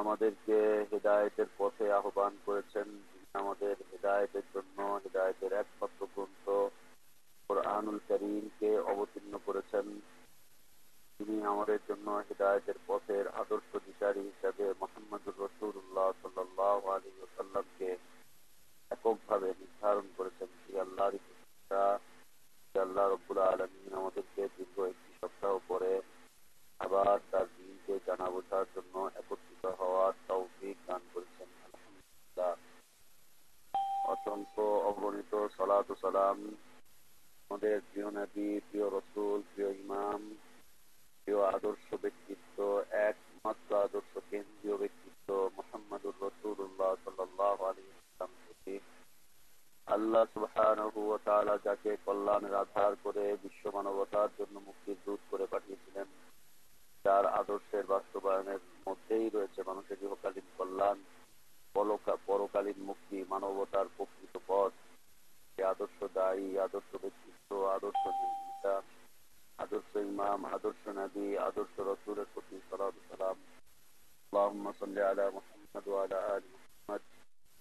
আমাদেরকে হেদায়েতের পথে আহ্বান করেছেন, যিনি আমাদের হেদায়েতের জন্য হেদায়েতের একমাত্র গ্রন্থ কুরআনুল কারীমকে অবতীর্ণ করেছেন। তিনি আমাদের জন্য হেদায়েতের পথের আদর্শ দিশারি হিসাবে মুহাম্মদুর রাসূলুল্লাহ সাল্লাল্লাহু আলাইহি ওয়াসাল্লামকে এককভাবে নির্ধারণ করেছেন। আল্লাহ রাব্বুল আলামিন আমাদেরকে দীর্ঘ একটি সপ্তাহ পরে আবার তার দ্বীনকে জানা বোঝার জন্য একত্রিত হওয়ার তৌফিক দান করেছেন। আলহামদুলিল্লাহ। অসংখ্য অগণিত সালাত ও সালাম আমাদের প্রিয় নবী, প্রিয় রাসূল, প্রিয় ইমাম, প্রিয় আদর্শ ব্যক্তিত্ব, একমাত্র আদর্শ কেন্দ্রীয় ব্যক্তিত্ব মুহাম্মদুর রাসূলুল্লাহ সাল্লাল্লাহু আলাইহি ওয়াসাল্লাম প্রতি আল্লাহ সুবহানাহু ওয়া তাআলা যাকে কল্যাণের আধার করে বিশ্ব মানবতার জন্য মুক্তির দূত করে পাঠিয়েছিলেন, যার আদর্শের বাস্তবায়নের মধ্যেই রয়েছে মানুষের ইহকালীন কল্যাণ, পরকালীন মুক্তি, মানবতার প্রকৃত পথ। সে আদর্শ দায়ী, আদর্শ ব্যক্তিত্ব, আদর্শ নেতা, আদর্শ ইমাম, আদর্শ নবী, আদর্শ রাসূলের প্রতি সালাত ও সালাম। আল্লাহুম্মা সাল্লি আলা মুহাম্মাদ ওয়া আলা আলি মুহাম্মাদ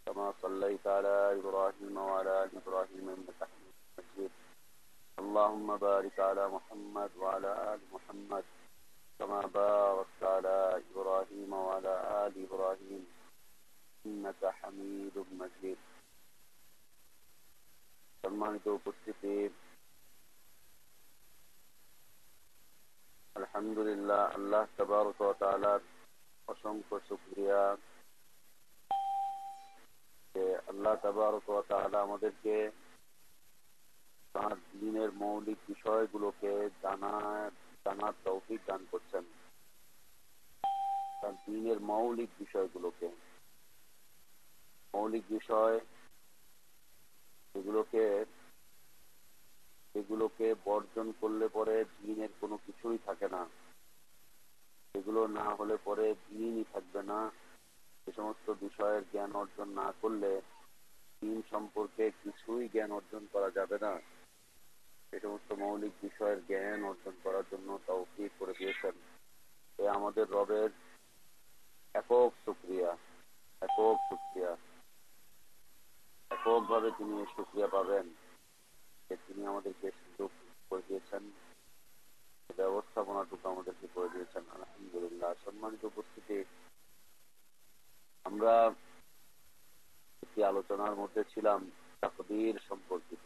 কামা সাল্লাইতা আলা ইব্রাহিম ওয়া আলা আলি ইব্রাহিম ইন্নাকা হামিদুম মাজিদ। আল্লাহুম্মা বারিক আলা মুহাম্মাদ ওয়া আলা আলি মুহাম্মাদ কামা বারাকতা আলা ইব্রাহিম ওয়া আলা আলি ইব্রাহিম ইন্নাকা হামিদুম মাজিদ। সম্মানিত উপস্থিতি, আলহামদুলিল্লাহ, আল্লাহ তাবারক ওয়া তাআলার অসংখ্য শুকরিয়া যে আল্লাহ তাবারক ওয়া তাআলা আমাদেরকে তাঁর দ্বীনের মৌলিক বিষয়গুলোকে জানার তৌফিক দান করছেন। তাঁর দ্বীনের মৌলিক বিষয় এগুলোকে বর্জন করলে পরে দ্বীনের কোনো কিছুই থাকে না। এগুলো না হলে পরে দ্বীনই থাকবে না। এ সমস্ত বিষয়ের জ্ঞান অর্জন না করলে দ্বীন সম্পর্কে কিছুই জ্ঞান অর্জন করা যাবে না। এই সমস্ত মৌলিক বিষয়ের জ্ঞান অর্জন করার জন্য তৌফিক করে দিয়েছেন। আমাদের রবের একক শুকরিয়া, এককভাবে তিনি এই শুকরিয়া পাবেন যে তিনি আমাদেরকে সুযোগ করে দিয়েছেন, ব্যবস্থাপনাটুকু আমাদেরকে করে দিয়েছেন। আলহামদুলিল্লাহ। সম্মানিত উপস্থিতি, আমরা একটি আলোচনার মধ্যে ছিলাম তাকদীর সম্পর্কিত।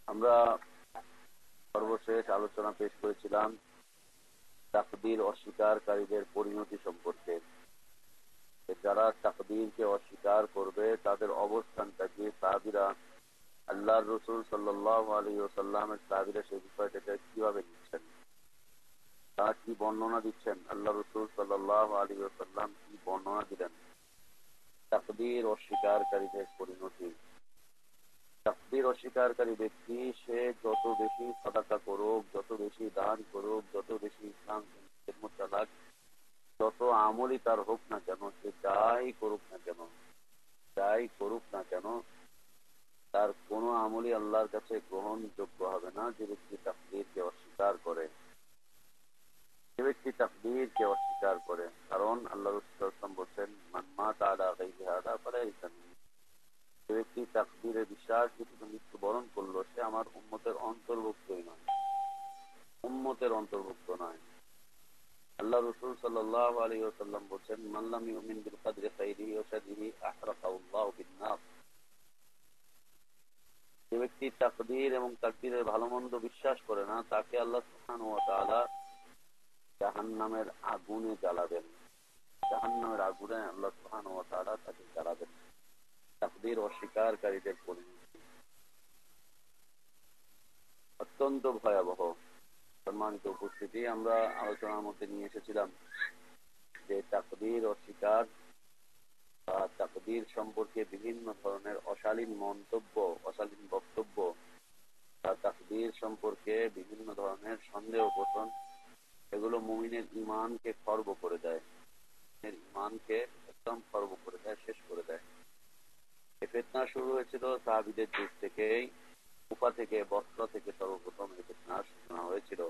আমরা সর্বশেষ আলোচনা পেশ করেছিলাম তাকদীর অস্বীকারীদের পরিণতি সম্পর্কে। যারা তাকদীরকে অস্বীকার করবে তাদের অবস্থানটা কি, সাহাবীরা, আল্লাহর রাসূল সাল্লাল্লাহু আলাইহি ওয়াসাল্লামের সাহাবীরা সেই বিষয়টাকে কিভাবে নিচ্ছেন, তারা কি বর্ণনা দিচ্ছেন, আল্লাহ রাসূল সাল্লাল্লাহু আলাইহি ওয়াসাল্লাম কি বর্ণনা দিলেন তাকদীর অস্বীকারীদের পরিণতি। তাকদীর অস্বীকারী ব্যক্তি সে যত বেশি সাদাকা করুক, যত বেশি দান করুক, যত বেশি ইসলাম চালাক, যত আমলই তার হোক না কেন, সে যাই করুক না কেন, তার কোনো আমলই আল্লাহর কাছে গ্রহণযোগ্য হবে না। যে ব্যক্তি তাকদীরকে অস্বীকার করে, কারণ আল্লাহ রাসূল সাল্লাল্লাহু আলাইহি ওয়াসাল্লাম বলেন, মান মাতা আলা গায়রি হাদা ফালাইসা মিন্নি। যে ব্যক্তি তাকদীরে বিশ্বাস ব্যতীত মৃত্যুবরণ করলো, সে আমার উম্মতের অন্তর্ভুক্ত নয়। আল্লাহ রাসূল সাল্লাল্লাহু আলাইহি ওয়াসাল্লাম বলেন, মান লাম ইউমিন বিল কদরি খাইরিহি ওয়া শাররিহি আহরাকাহুল্লাহু বিন-নার। যে ব্যক্তি তাকদীর এবং তাকদীরের ভালো মন্দ বিশ্বাস করে না, তাকে আল্লাহ সুবহানাহু ওয়া তাআলা জাহান্নামের আগুনে জ্বালাবেন। আল্লাহ সুবহানাহু ওয়া তাআলা তাকে জ্বালাবেন। তাকদীর অস্বীকারীদের পরিণতি অত্যন্ত ভয়াবহ। সম্মানিত উপস্থিতি, আমরা আলোচনার মধ্যে নিয়ে এসেছিলাম যে তাকদীর অস্বীকার বা তাকদীর সম্পর্কে বিভিন্ন ধরনের অশালীন বক্তব্য, তাকদীর সম্পর্কে বিভিন্ন ধরনের সন্দেহ পোষণ, এগুলো মুমিনের ঈমানকে খর্ব করে দেয়, শেষ করে দেয়। এই ফিতনা শুরু হয়েছিল সাহাবীদের যুগ থেকেই। কুফা থেকে, বসরা থেকে সর্বপ্রথম এই ফিতনার সূচনা হয়েছিল।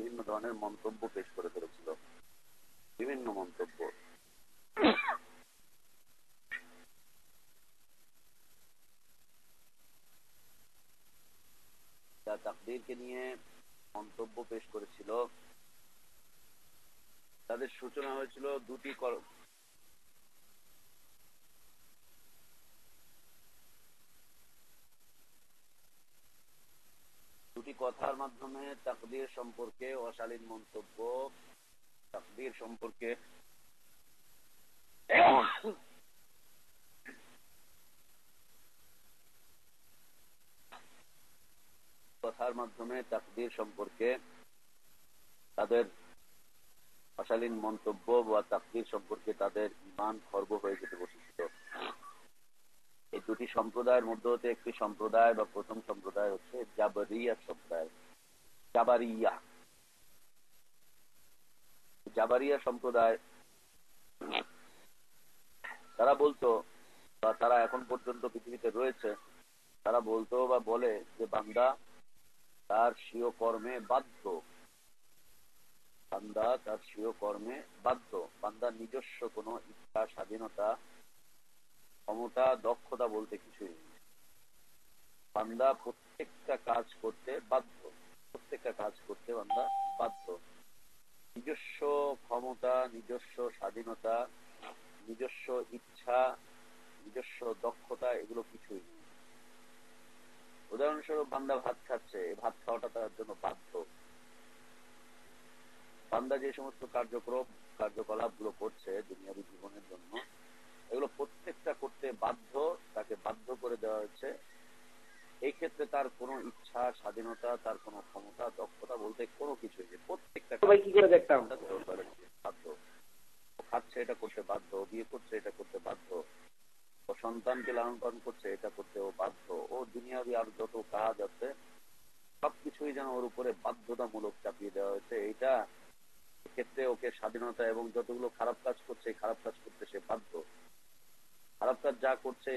বিভিন্ন ধরনের মন্তব্য পেশ করে ফেলেছিল, বিভিন্ন মন্তব্য। তাকদীরকে নিয়ে মন্তব্য পেশ করেছিল। তাদের সূচনা হয়েছিল দুটি কথার মাধ্যমে তাকদীর সম্পর্কে অশালীন মন্তব্য, তাকদীর সম্পর্কে কথার মাধ্যমে তাকদীর সম্পর্কে তাদের অশালীন মন্তব্য বা তাকদীর সম্পর্কে তাদের ঈমান খর্ব হয়ে যেতে বসেছিল। এই দুটি সম্প্রদায়ের মধ্যে হতে একটি সম্প্রদায় বা প্রথম সম্প্রদায় হচ্ছে জাবারিয়া সম্প্রদায়। জাবারিয়া সম্প্রদায় তারা বলতো, বা তারা এখন পর্যন্ত পৃথিবীতে রয়েছে, তারা বলতো বা বলে যে বান্দা তার স্বীয় কর্মে বাধ্য, বান্দা তার স্বীয় কর্মে বাধ্য। বান্দার নিজস্ব কোনো ইচ্ছা, স্বাধীনতা, ক্ষমতা, দক্ষতা বলতে কিছুই নেই। বান্দা প্রত্যেকটা কাজ করতে বাধ্য, প্রত্যেকটা কাজ করতে বান্দা বাধ্য। নিজস্ব ক্ষমতা, নিজস্ব স্বাধীনতা, নিজস্ব ইচ্ছা, নিজস্ব দক্ষতা এগুলো কিছুই নেই। উদাহরণস্বরূপ বান্দা ভাত খাচ্ছে, এই ভাত খাওয়াটা তার জন্য বাধ্য। বান্দা যে সমস্ত কার্যকলাপ গুলো করছে দুনিয়াবী জীবনের জন্য, এগুলো প্রত্যেকটা করতে বাধ্য, তাকে বাধ্য করে দেওয়া হয়েছে। এই ক্ষেত্রে তার কোনো ইচ্ছা, স্বাধীনতা, তার কোনো ক্ষমতা, দক্ষতা বলতে কোনো কিছুই নেই। প্রত্যেকটা কি করে দেখতাম বাধ্য। খাচ্ছে এটা করতে বাধ্য, বিয়ে করছে এটা করতে বাধ্য, ও সন্তানকে লালন পালন করছে এটা করতে ও বাধ্য। ও দুনিয়াবী আর যত কাজ আছে সবকিছুই যেন ওর উপরে বাধ্যতামূলক চাপিয়ে দেওয়া হয়েছে। এইটা ক্ষেত্রে ওকে স্বাধীনতা, এবং যতগুলো খারাপ কাজ করছে খারাপ কাজ করতে সে বাধ্য। খারাপ কাজ যা করছে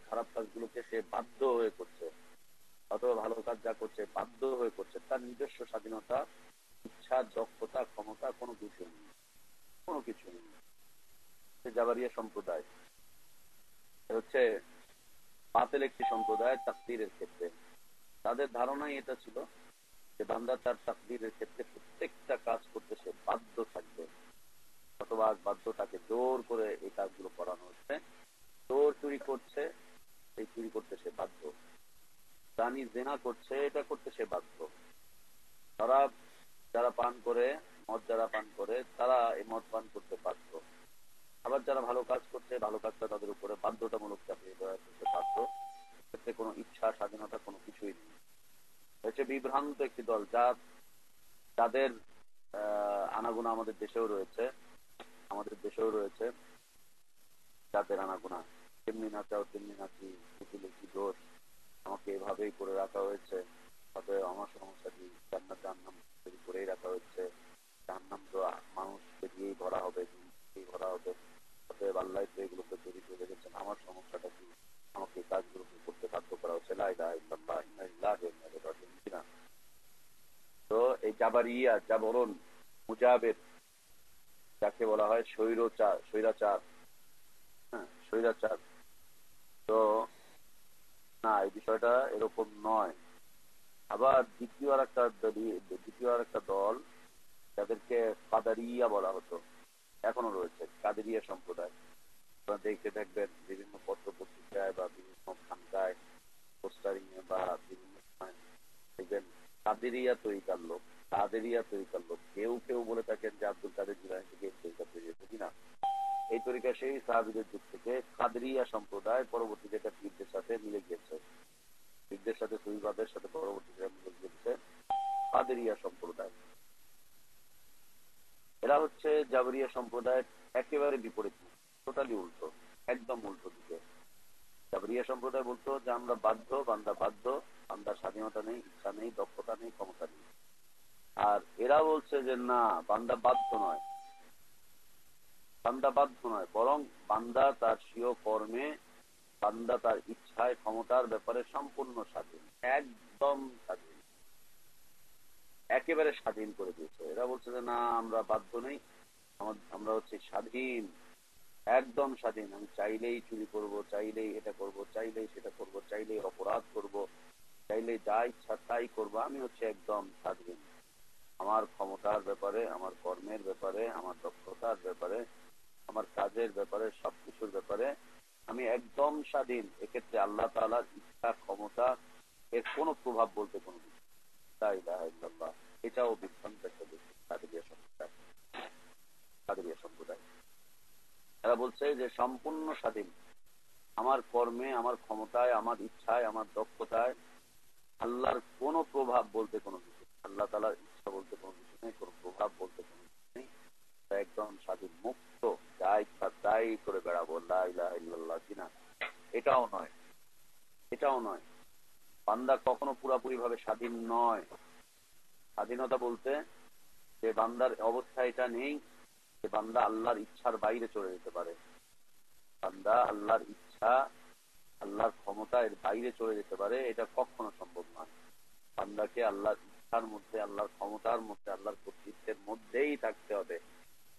খারাপ কাজগুলোকে সে বাধ্য হয়ে করছে, অথবা ভালো কাজ যা করছে বাধ্য হয়ে করছে। তার নিজস্ব স্বাধীনতা, ইচ্ছা, দক্ষতা, ক্ষমতা কোনো কিছু নেই, কোনো কিছু নেই। জাবারিয়া সম্প্রদায় হচ্ছে বাতিল একটি সম্প্রদায় তাকদীরের ক্ষেত্রে। তাদের ধারণাই এটা ছিল যে বান্দা তার তাকদীরের ক্ষেত্রে প্রত্যেকটা কাজ করতে সে বাধ্য থাকবে, অথবা বাধ্য, তাকে জোর করে এই কাজগুলো করানো হচ্ছে। চোর চুরি করছে, এই চুরি করতে সে বাধ্য। প্রাণী জেনা করছে, এটা করতে সে বাধ্য। তারা যারা পান করে, মদ যারা পান করে, তারা এই মদ পান করতে বাধ্য। আবার যারা ভালো কাজ করছে, ভালো কাজটা তাদের উপরে বাধ্যতামূলক চাপিয়ে দেওয়া করতে বাধ্য। ক্ষেত্রে কোনো ইচ্ছা, স্বাধীনতা কোনো কিছুই নেই। হচ্ছে বিভ্রান্ত একটি দল, যাদের আনাগোনা আমাদের দেশেও রয়েছে, আমাদের দেশেও রয়েছে যাদের আনাগোনা। তেমনি নাচাও তেমনি নাচি, কি দোষ, আমাকে এভাবেই করে রাখা হয়েছে, অতএব আমার সমস্যা কি, জান্নাত জাহান্নাম তৈরি করেই রাখা হয়েছে, জাহান্নাম তো মানুষকে দিয়েই ভরা হবে, ভরা হবে, অতএব আল্লাহ তো এগুলোকে তৈরি করে রেখেছেন, আমার সমস্যাটা কি, আমাকে এই কাজগুলোকে করতে বাধ্য করা হচ্ছে। তো এই জাবারিয়া, জাবরন, মুজাবের, যাকে বলা হয় স্বৈরাচার, হ্যাঁ স্বৈরাচার। তো না, এই বিষয়টা এরকম নয়। আবার দ্বিতীয় আর একটা দল, যাদেরকে কাদেরিয়া বলা হতো, এখনো রয়েছে কাদেরিয়া সম্প্রদায়। আপনারা দেখে দেখবেন বিভিন্ন পত্র পত্রিকায় বা বিভিন্ন খানকায়, পোস্টারিং এ বা বিভিন্ন সময় দেখবেন কাদেরিয়া তরিকার লোক, কাদেরিয়া তরিকার লোক। কেউ কেউ বলে থাকেন যে আব্দুল কাদের জিলানী থেকে এই তরিকা তৈরি হয়েছে কিনা। এই তরিকা সেই সাহাবীদের যুগ থেকে কাদেরিয়া সম্প্রদায়, পরবর্তীতে এটা পীরদের সাথে মিলে গিয়েছে, পীরদের সাথে, সুফিবাদের সাথে পরবর্তীতে মিলে গিয়েছে কাদেরিয়া সম্প্রদায়। এরা হচ্ছে জাবরিয়া সম্প্রদায়ের একেবারে বিপরীত, টোটালি উল্টো, একদম উল্টো দিকে। জাবরিয়া সম্প্রদায় বলতো যে আমরা বাধ্য, বান্দা বাধ্য, বান্দার স্বাধীনতা নেই, ইচ্ছা নেই, দক্ষতা নেই, ক্ষমতা নেই। আর এরা বলছে যে না, বান্দা বাধ্য নয়, বান্দা বাধ্য নয়, বরং বান্দা তার স্বীয় কর্মে, বান্দা তার ইচ্ছায়, ক্ষমতার ব্যাপারে সম্পূর্ণ স্বাধীন, একদম স্বাধীন। একেবারে স্বাধীন করে দিয়েছে। এরা বলছে যে না, আমরা বাধ্য নেই, আমরা হচ্ছে স্বাধীন, একদম স্বাধীন। আমি চাইলেই চুরি করব, চাইলেই এটা করব, চাইলেই সেটা করব, চাইলেই অপরাধ করব, চাইলেই যা ইচ্ছা তাই করব। আমি হচ্ছে একদম স্বাধীন। আমার ক্ষমতার ব্যাপারে, আমার কর্মের ব্যাপারে, আমার দক্ষতার ব্যাপারে, আমার কাজের ব্যাপারে, সবকিছুর ব্যাপারে আমি একদম স্বাধীন। এক্ষেত্রে আল্লাহ তাআলার ইচ্ছা ক্ষমতা এর কোনো প্রভাব বলতে কোনো কিছু নেই। লা ইলাহা ইল্লাল্লাহ। এটাও বিভ্রান্ত একটা বিষয়। কাদেরিয়া সম্প্রদায়, কাদেরিয়া সম্প্রদায় এরা বলছে যে সম্পূর্ণ স্বাধীন আমার কর্মে, আমার ক্ষমতায়, আমার ইচ্ছায়, আমার দক্ষতায় আল্লাহর কোনো প্রভাব বলতে কোনো কিছু নেই। আল্লাহ তাআলার ইচ্ছা বলতে কোনো কিছু নেই, কোনো প্রভাব বলতে কোনো কিছু নেই। একদম স্বাধীন মুক্ত, যা ইচ্ছা তাই করে বেড়াবো। লা ইলাহা ইল্লাল্লাহ। কিনা এটাও নয়, এটাও নয়। বান্দা কখনো পুরাপুরি ভাবে স্বাধীন নয়। স্বাধীনতা বলতে যে বান্দার অবস্থা এটা নেই যে বান্দা আল্লাহর ইচ্ছার বাইরে চলে যেতে পারে। বান্দা আল্লাহর ইচ্ছা, আল্লাহর ক্ষমতা এর বাইরে চলে যেতে পারে, এটা কখনো সম্ভব নয়। বান্দাকে আল্লাহর ইচ্ছার মধ্যে, আল্লাহর ক্ষমতার মধ্যে, আল্লাহর কর্তৃত্বের মধ্যেই থাকতে হবে।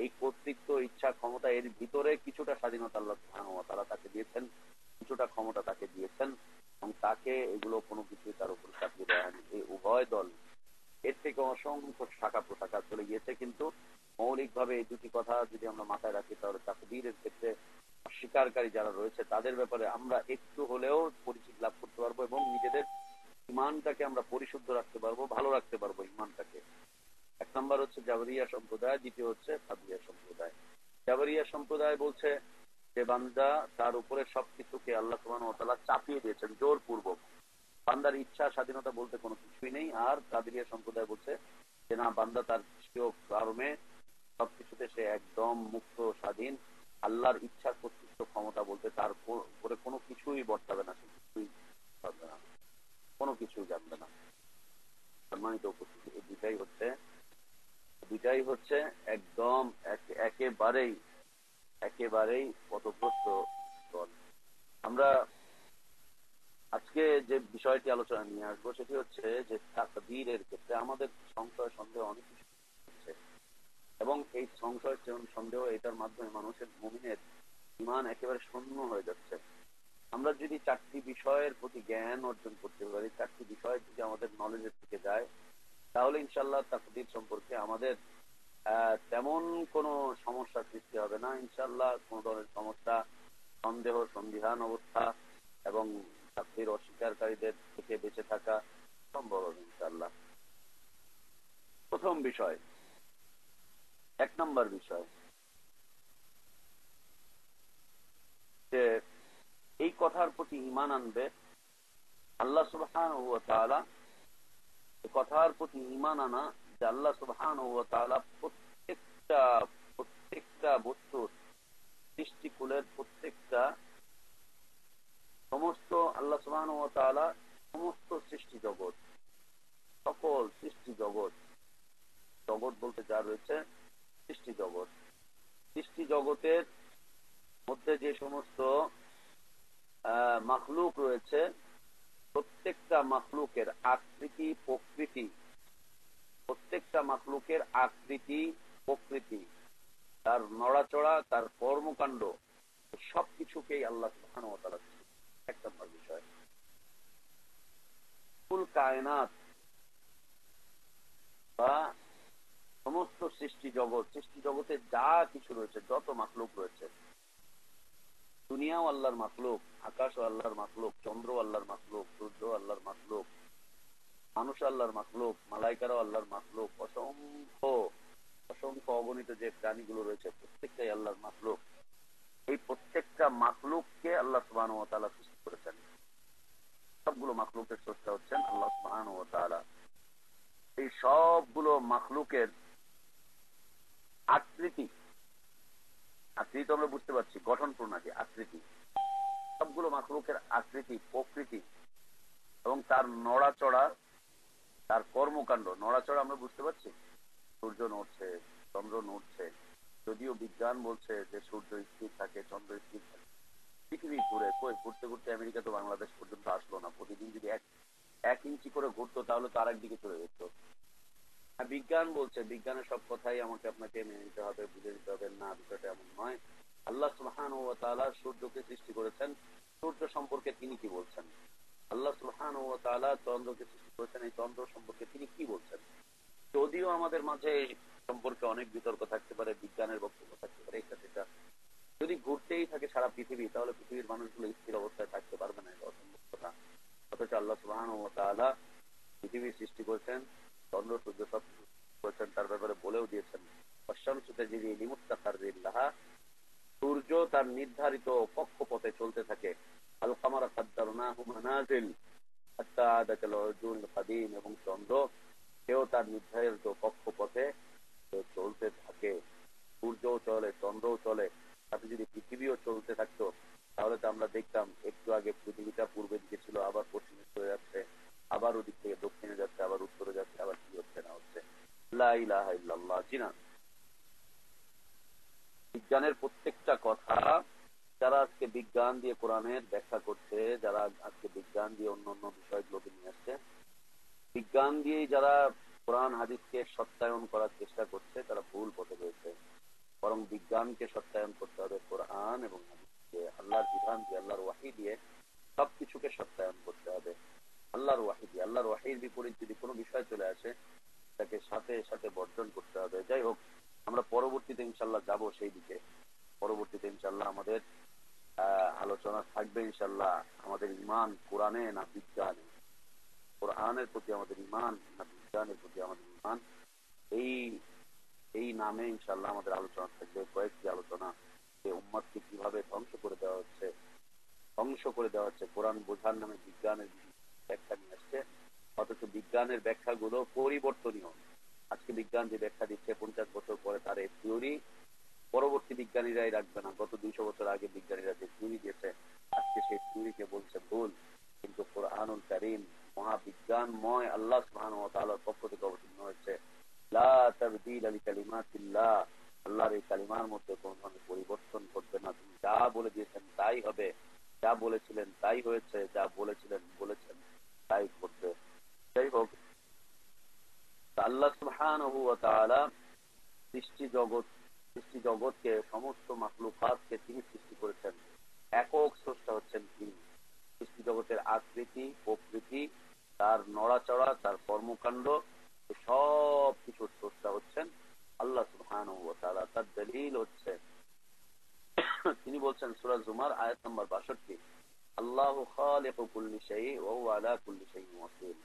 এই কর্তৃত্ব, ইচ্ছা, ক্ষমতা এর ভিতরে কিছুটা স্বাধীনতা আল্লাহ সুবহানাহু ওয়া তাআলা তাকে দিয়েছেন, কিছুটা ক্ষমতা তাকে দিয়েছেন, এবং তাকে এগুলো কোনো কিছুই তার উপর চাপিয়ে দেয়নি। এই উভয় দল, এর থেকে অসংখ্য শাখা প্রশাখা চলে গিয়েছে, কিন্তু মৌলিকভাবে এই দুটি কথা যদি আমরা মাথায় রাখি তাহলে তাকদীরের ক্ষেত্রে অস্বীকারী যারা রয়েছে তাদের ব্যাপারে আমরা একটু হলেও পরিচিতি লাভ করতে পারবো, এবং নিজেদের ইমানটাকে আমরা পরিশুদ্ধ রাখতে পারবো, ভালো রাখতে পারবো ইমানটাকে। এক নম্বর হচ্ছে জাবরিয়া সম্প্রদায়, দ্বিতীয় হচ্ছে কাদরিয়া সম্প্রদায়। জাবরিয়া সম্প্রদায় বলছে যে বান্দা তার উপরে সবকিছুকে আল্লাহ সুবহানাহু ওয়া তাআলা চাপিয়ে দিয়েছেন জোরপূর্বক, বান্দার ইচ্ছা স্বাধীনতা বলতে কোনো কিছুই নেই। আর কাদরিয়া সম্প্রদায় বলছে যে না, বান্দা তার সৃষ্টীয় কর্মে সবকিছুতে সে একদম মুক্ত, স্বাধীন। আল্লাহর ইচ্ছা, কর্তৃত্ব, ক্ষমতা বলতে তার উপরে কোনো কিছুই বর্তাবে না, সে কিছুই পারবে না, কোনো কিছুই জানবে না। সম্মানিত উপস্থিতি, এই দুইটাই হচ্ছে একদম একেবারেই একেবারেই পথভ্রষ্ট দল। আমরা আজকে যে বিষয়টি আলোচনা নিয়ে আসবো সেটি হচ্ছে যে তাকদীরের ক্ষেত্রে আমাদের সংশয় সন্দেহ অনেক কিছু হচ্ছে, এবং এই সংশয় সন্দেহ এটার মাধ্যমে মানুষের মুমিনের ঈমান একেবারে শূন্য হয়ে যাচ্ছে। আমরা যদি চারটি বিষয়ের প্রতি জ্ঞান অর্জন করতে পারি, চারটি বিষয় যদি আমাদের নলেজের থেকে যায়, তাহলে ইনশাআল্লাহ তাকদীর সম্পর্কে আমাদের তেমন কোনো সমস্যার সৃষ্টি হবে না। ইনশাআল্লাহ কোনো ধরনের সমস্যা, সন্দেহ, সন্দিহান অবস্থা এবং তাকদীর অস্বীকারীদের থেকে বেঁচে থাকা সম্ভব হবে ইনশাআল্লাহ। প্রথম বিষয়, এক নম্বর বিষয়, যে এই কথার প্রতি ঈমান আনবে আল্লাহ সুবহানাহু ওয়া তাআলা। এই কথার প্রতি ঈমান আনা যে আল্লাহ সুবহানাহু ওয়া তাআলা প্রত্যেকটা প্রত্যেকটা বস্তুর, সৃষ্টিকুলের প্রত্যেকটা, সমস্ত আল্লাহ সুবহানাহু ওয়া তাআলা সমস্ত সৃষ্টি জগৎ, সকল সৃষ্টি জগৎ, জগৎ বলতে যা রয়েছে সৃষ্টি জগৎ, সৃষ্টি জগতের মধ্যে যে সমস্ত মাখলুক রয়েছে, প্রত্যেকটা মাখলুকের আকৃতি প্রকৃতি, প্রত্যেকটা মাখলুকের আকৃতি প্রকৃতি, তার নড়াচড়া, তার কর্মকাণ্ড, সবকিছুকেই আল্লাহ সুবহানাহু ওয়া তাআলা এক নম্বর বিষয়। কুল কায়নাত বা সমস্ত সৃষ্টি জগৎ, সৃষ্টি জগতে যা কিছু রয়েছে, যত মাখলুক রয়েছে, দুনিয়াও আল্লাহর মাখলুক, আকাশও আল্লাহর মাখলুক, চন্দ্র আল্লাহর মাখলুক, সূর্য আল্লাহর মাখলুক, মানুষ আল্লাহর মাখলুক, মালাইকারাও আল্লাহর মাখলুক, অসংখ্য অসংখ্য অগণিত যে প্রাণীগুলো রয়েছে প্রত্যেকটাই আল্লাহর মাখলুক। এই প্রত্যেকটা মাখলুককে আল্লাহ সুবহানাহু ওয়া তাআলা সৃষ্টি করেছেন। সবগুলো মাখলুকের স্রষ্টা হচ্ছেন আল্লাহ সুবহানাহু ওয়া তাআলা। এই সবগুলো মাখলুকের আকৃতি, আকৃতি তো আমরা বুঝতে পারছি, গঠন প্রণালী, আকৃতি, সবগুলো মাখলুকের আকৃতি প্রকৃতি এবং তার নড়াচড়া, তার কর্মকাণ্ড, নড়াচড়া আমরা বুঝতে পারছি, সূর্য নড়ছে, চন্দ্র নড়ছে। যদিও বিজ্ঞান বলছে যে সূর্য স্থির থাকে, চন্দ্র স্থির থাকে, পৃথিবী ঘুরে, কই ঘুরতে ঘুরতে আমেরিকা তো বাংলাদেশ পর্যন্ত আসলো না। প্রতিদিন যদি এক এক ইঞ্চি করে ঘুরতো তাহলে তো আরেক দিকে চলে যেত। বিজ্ঞান বলছে, বিজ্ঞানের সব কথাই আমাকে আপনাকে মেনে নিতে হবে, বুঝে নিতে হবে, না বিষয়টা এমন নয়। আল্লাহ সুবহানাহু ওয়া তাআলা সূর্যকে সৃষ্টি করেছেন, সূর্য সম্পর্কে তিনি কি বলছেন? আল্লাহ সুবহানাহু ওয়া তাআলা চন্দ্রকে সৃষ্টি করেছেন, এই চন্দ্র সম্পর্কে তিনি কি বলছেন? যদিও আমাদের মাঝে এই সম্পর্কে অনেক বিতর্ক থাকতে পারে, বিজ্ঞানের বক্তব্য থাকতে পারে, এটা সেটা, যদি ঘুরতেই থাকে সারা পৃথিবী, তাহলে পৃথিবীর মানুষগুলো স্থির অবস্থায় থাকতে পারবে না, এটা অসম্ভব কথা। অথচ আল্লাহ সুবহানাহু ওয়া তাআলা পৃথিবী সৃষ্টি করেছেন, চন্দ্র সূর্য সব করেছেন, তার ব্যাপারে বলেও দিয়েছেন অশামসু তাজরি লিমুস্তাকাররিন লাহা, সূর্য তার নির্ধারিত কক্ষপথে চলতে থাকে। আল কামারা কাদ্দারনাহু মানাজিল হাত্তা আদা কাল উরজুনিল কাদিম, এবং চন্দ্র সেও তার নির্ধারিত কক্ষপথে চলতে থাকে। সূর্যও চলে, চন্দ্রও চলে, সাথে যদি পৃথিবীও চলতে থাকতো, তাহলে তো আমরা দেখতাম একটু আগে পৃথিবীটা পূর্বের দিকে ছিল, আবার পশ্চিমে চলে যাচ্ছে, আবার ওদিক থেকে দক্ষিণে যাচ্ছে, আবার উত্তরে যাচ্ছে, আবার কি হচ্ছে না হচ্ছে। লা ইলাহা ইল্লাল্লাহ। জি না, বিজ্ঞানের প্রত্যেকটা কথা, যারা আজকে বিজ্ঞান দিয়ে কোরআনের ব্যাখ্যা করছে, যারা আজকে বিজ্ঞান দিয়ে অন্য অন্য বিষয়গুলোকে নিয়ে আসছে, বিজ্ঞান দিয়েই যারা কোরআন হাদিসকে সত্যায়ন করার চেষ্টা করছে, তারা ভুল পথে রয়েছে। বরং বিজ্ঞানকে সত্যায়ন করতে হবে কোরআন এবং হাদিসকে, আল্লাহর বিধান দিয়ে, আল্লাহর ওয়াহী দিয়ে সবকিছুকে সত্যায়ন করতে হবে। আল্লাহর ওয়াহী দিয়ে, আল্লাহর ওয়াহীর বিপরীত যদি কোনো বিষয় চলে আসে, তাকে সাথে সাথে বর্জন করতে হবে। যাই হোক, আমরা পরবর্তীতে ইনশাল্লাহ যাব সেই দিকে। পরবর্তীতে ইনশাল্লাহ আমাদের আলোচনা থাকবে ইনশাল্লাহ, আমাদের ইমান কোরআনে না বিজ্ঞানে, কোরআনের প্রতি আমাদের ইমান না বিজ্ঞানের প্রতি আমাদের ইমান, এই এই নামে ইনশাল্লাহ আমাদের আলোচনা থাকবে। কয়েকটি আলোচনা, যে উম্মতকে কিভাবে ধ্বংস করে দেওয়া হচ্ছে, ধ্বংস করে দেওয়া হচ্ছে কোরআন বোঝার নামে বিজ্ঞানের ব্যাখ্যা নিয়ে আসছে, অথচ বিজ্ঞানের ব্যাখ্যাগুলো পরিবর্তনীয়। আজকে বিজ্ঞান যে ব্যাখ্যা দিচ্ছে, 50 বছর পরে তার এই থিওরি পরবর্তী বিজ্ঞানীরাই রাখবে না। গত 200 বছর আগে বিজ্ঞানীরা যে থিওরি দিয়েছে, আজকে সেই থিওরিকে বলছে ভুল। কিন্তু কোরআনুল কারীম মহাবিজ্ঞানময় আল্লাহ সুবহানাহু ওয়া তাআলার পক্ষ থেকে অবতীর্ণ হয়েছে। লা তাবদীলা লিকালিমাতিল্লাহ, আল্লাহর এই কালিমার মধ্যে কোন ধরনের পরিবর্তন করবে না। তিনি যা বলে দিয়েছেন তাই হবে, যা বলেছিলেন তাই হয়েছে, যা বলেছেন তাই করবে। যাই হোক, আল্লাহ সুবহানাহু ওয়া তাআলা সৃষ্টি জগৎকে, সমস্ত মাখলুকাতকে তিনি সৃষ্টি করেছেন। একক স্রষ্টা হচ্ছেন তিনি। সৃষ্টি জগতের আকৃতি প্রকৃতি, তার নড়াচড়া, তার কর্মকাণ্ড, সব কিছুর স্রষ্টা হচ্ছেন আল্লাহ সুবহানাহু ওয়া তাআলা। তার দলিল হচ্ছে, তিনি বলছেন সূরা জুমার আয়াত নম্বর 62, আল্লাহু খালিকু কুল্লি শাইইন ওয়া হুয়া আলা কুল্লি শাইইন ওয়াকিল।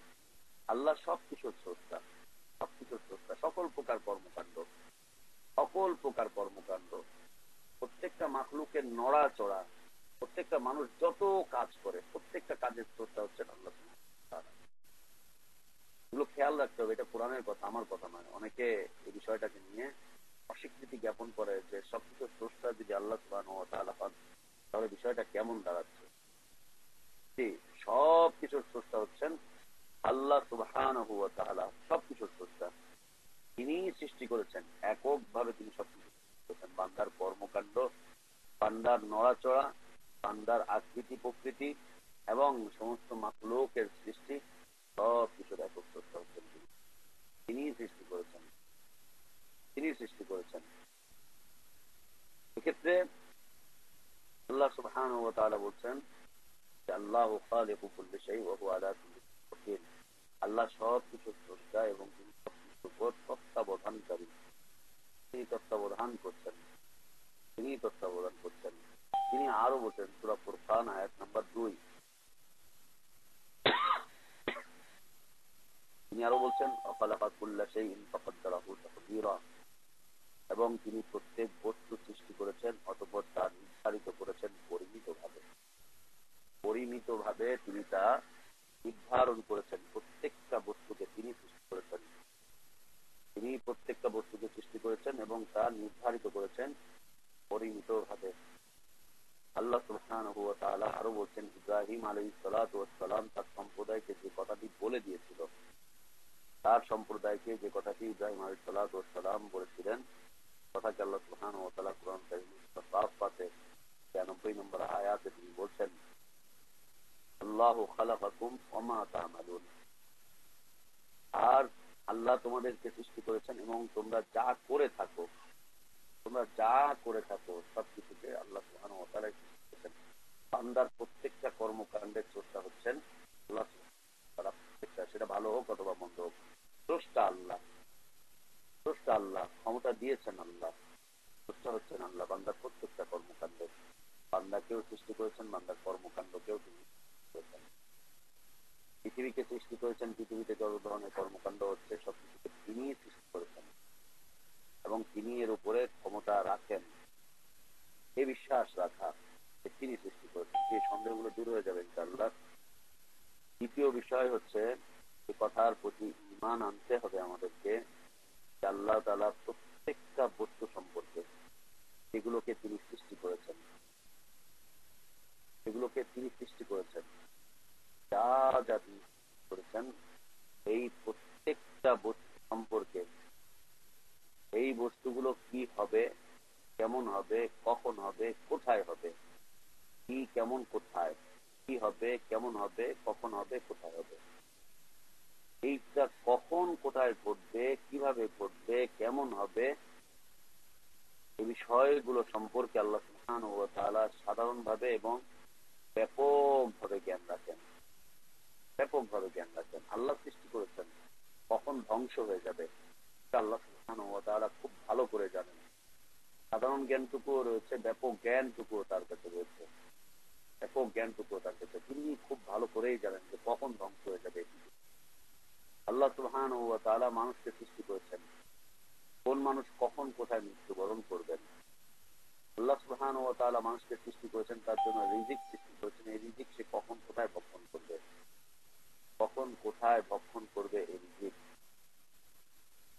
আল্লাহ সবকিছুর স্রষ্টা, সবকিছুর স্রষ্টা, সকল প্রকার কর্মকাণ্ড, প্রত্যেকটা মাখলুকের নড়াচড়া, প্রত্যেকটা মানুষ যত কাজ করে, প্রত্যেকটা কাজের স্রষ্টা হচ্ছেন আল্লাহ সুবহানাহু ওয়া তাআলা। এগুলো খেয়াল রাখতে হবে, এটা কোরআনের কথা, আমার কথা নয়। অনেকে এই বিষয়টাকে নিয়ে অস্বীকৃতি জ্ঞাপন করে যে সবকিছু স্রষ্টা যদি আল্লাহ সুবহানাহু ওয়া তাআলা হন, তাহলে বিষয়টা কেমন দাঁড়াচ্ছে। জি, সবকিছুর স্রষ্টা হচ্ছেন আল্লাহ সুবহানাহু ওয়া তাআলা, সবকিছুর স্রষ্টা। তিনি সৃষ্টি করেছেন, এককভাবে তিনি সবকিছু করেছেন। বান্দার কর্মকাণ্ড, বান্দার নড়াচড়া, বান্দার আকৃতি প্রকৃতি এবং সমস্ত মাখলুকের সৃষ্টি, সব কিছুর একক স্রষ্টা হচ্ছেন তিনি। তিনিই সৃষ্টি করেছেন। এক্ষেত্রে আল্লাহ সুবহানাহু ওয়া তাআলা বলছেন যে আল্লাহু খালিকু কুল্লি শাইইন ওয়া হুয়া আলা কুল্লি শাইইন ওয়াকিল। আল্লাহ সব কিছুর স্রষ্টা এবং তিনি সবকিছুর উপর তত্ত্বাবধানকারী। তিনি তত্ত্বাবধান করছেন। তিনি আরো বলছেন সূরা ফুরকান আয়াত নাম্বার 2, তিনি আরো বলছেন ওয়াখালাকা কুল্লা শাইইন ফাকাদ্দারাহু তাকদীরা, এবং তিনি প্রত্যেক বস্তু সৃষ্টি করেছেন, অতঃপর তা নির্ধারিত করেছেন পরিমিতভাবে তিনি তা নির্ধারণ করেছেন। প্রত্যেকটা বস্তুকে তিনি সৃষ্টি করেছেন, তিনি প্রত্যেকটা বস্তুকে সৃষ্টি করেছেন এবং তা নির্ধারিত করেছেন পরিমিতভাবে। আল্লাহ সুবহানাহু ওয়া তাআলা আরো বলছেন, ইব্রাহিম আলাইহিস সালাতু ওয়াস সালাম তার সম্প্রদায়কে যে কথাটি বলে দিয়েছিল, ইব্রাহিম আলাইহিস সালাতু ওয়াস সালাম বলেছিলেন, কথাকে আল্লাহ সুবহানাহু ওয়া তাআলা কুরআন কারীমে সাফাতে 93 নম্বর আয়াতে তিনি বলছেন, আল্লাহু খালাকাকুম ওয়া মা তা'মালুন। আর আল্লাহ তোমাদেরকে সৃষ্টি করেছেন এবং তোমরা যা করে থাকো, তোমরা যা করে থাকো সবকিছুকে আল্লাহ সুবহানাহু ওয়া তাআলা সৃষ্টি করেছেন। বান্দার প্রত্যেকটা কর্মকাণ্ডের স্রষ্টা হচ্ছেন আল্লাহ সুবহানাহু ওয়া তাআলা। প্রত্যেকটা, সেটা ভালো হোক অথবা মন্দ হোক, স্রষ্টা আল্লাহ। স্রষ্টা আল্লাহ, ক্ষমতা দিয়েছেন আল্লাহ, স্রষ্টা হচ্ছেন আল্লাহ বান্দার প্রত্যেকটা কর্মকাণ্ডের। বান্দাকেও সৃষ্টি করেছেন, বান্দার কর্মকাণ্ডকেও তিনি সৃষ্টি করেছেন। পৃথিবীকে সৃষ্টি করেছেন, পৃথিবীতে যত ধরনের কর্মকাণ্ড হচ্ছে সবকিছুকে তিনি সৃষ্টি করেছেন এবং তিনি এর উপরে ক্ষমতা রাখেন, এই বিশ্বাস রাখা যে তিনি সৃষ্টি করেছেন, এই সন্দেহগুলো দূর হয়ে যাবে ইনশাআল্লাহ। দ্বিতীয় বিষয় হচ্ছে এই কথার প্রতি ঈমান আনতে হবে আমাদেরকে যে আল্লাহ তাআলা প্রত্যেকটা বস্তু সম্পর্কে, যেগুলোকে তিনি সৃষ্টি করেছেন, সেগুলোকে তিনি সৃষ্টি করেছেন, যা যা তিনি সৃষ্টি করেছেন, এই প্রত্যেকটা বস্তু সম্পর্কে, এই বস্তুগুলো কি হবে, কেমন হবে, কখন হবে, কোথায় হবে, কি কেমন কোথায়, কি হবে, কেমন হবে, কখন হবে, কোথায় হবে, এইটা কখন কোথায় ঘটবে, কিভাবে ঘটবে, কেমন হবে, এই বিষয়গুলো সম্পর্কে আল্লাহ সুবহানাহু ওয়া তাআলা সাধারণভাবে এবং ব্যাপকভাবে জ্ঞান রাখেন। ব্যাপকভাবে জ্ঞান রাখেন। আল্লাহ সৃষ্টি করেছেন, কখন ধ্বংস হয়ে যাবে আল্লাহ সুবহানাহু ওয়া তাআলা খুব ভালো করে জানেন। সাধারণ জ্ঞানটুকুও রয়েছে, ব্যাপক জ্ঞানটুকুও তার কাছে রয়েছে। ব্যাপক জ্ঞানটুকুও তার কাছে, তিনি খুব ভালো করেই জানেন যে কখন ধ্বংস হয়ে যাবে। আল্লাহ সুবহানাহু ওয়া তাআলা মানুষকে সৃষ্টি করেছেন, কোন মানুষ কখন কোথায় মৃত্যুবরণ করবেন। আল্লাহ সুবহানাহু ওয়া তাআলা মানুষকে সৃষ্টি করেছেন, তার জন্য রিজিক সৃষ্টি করেছেন, এই রিজিক সে কখন কোথায় ভক্ষণ করবে, কখন কোথায় ভক্ষণ করবে এই রিজিক।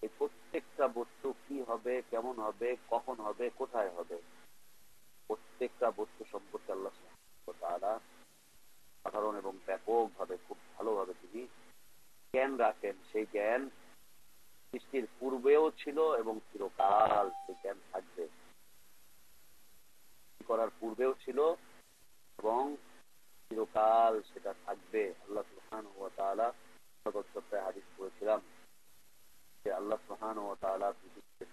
এই প্রত্যেকটা বস্তু কি হবে, কেমন হবে, কখন হবে, কোথায় হবে, প্রত্যেকটা বস্তু সম্পর্কে আল্লাহ সুবহানাহু ওয়া তাআলা সাধারণ এবং ব্যাপকভাবে খুব ভালোভাবে তিনি জ্ঞান রাখেন। সেই জ্ঞান সৃষ্টির পূর্বেও ছিল এবং চিরকাল সেই জ্ঞান থাকবে। করার পূর্বেও ছিল এবং চিরকাল সেটা থাকবে। আল্লাহ সুবহানাহু ওয়া তাআলা গত সপ্তাহে হাদিস করেছিলাম যে আল্লাহ সুবহানাহু ওয়া তাআলা পৃথিবীকে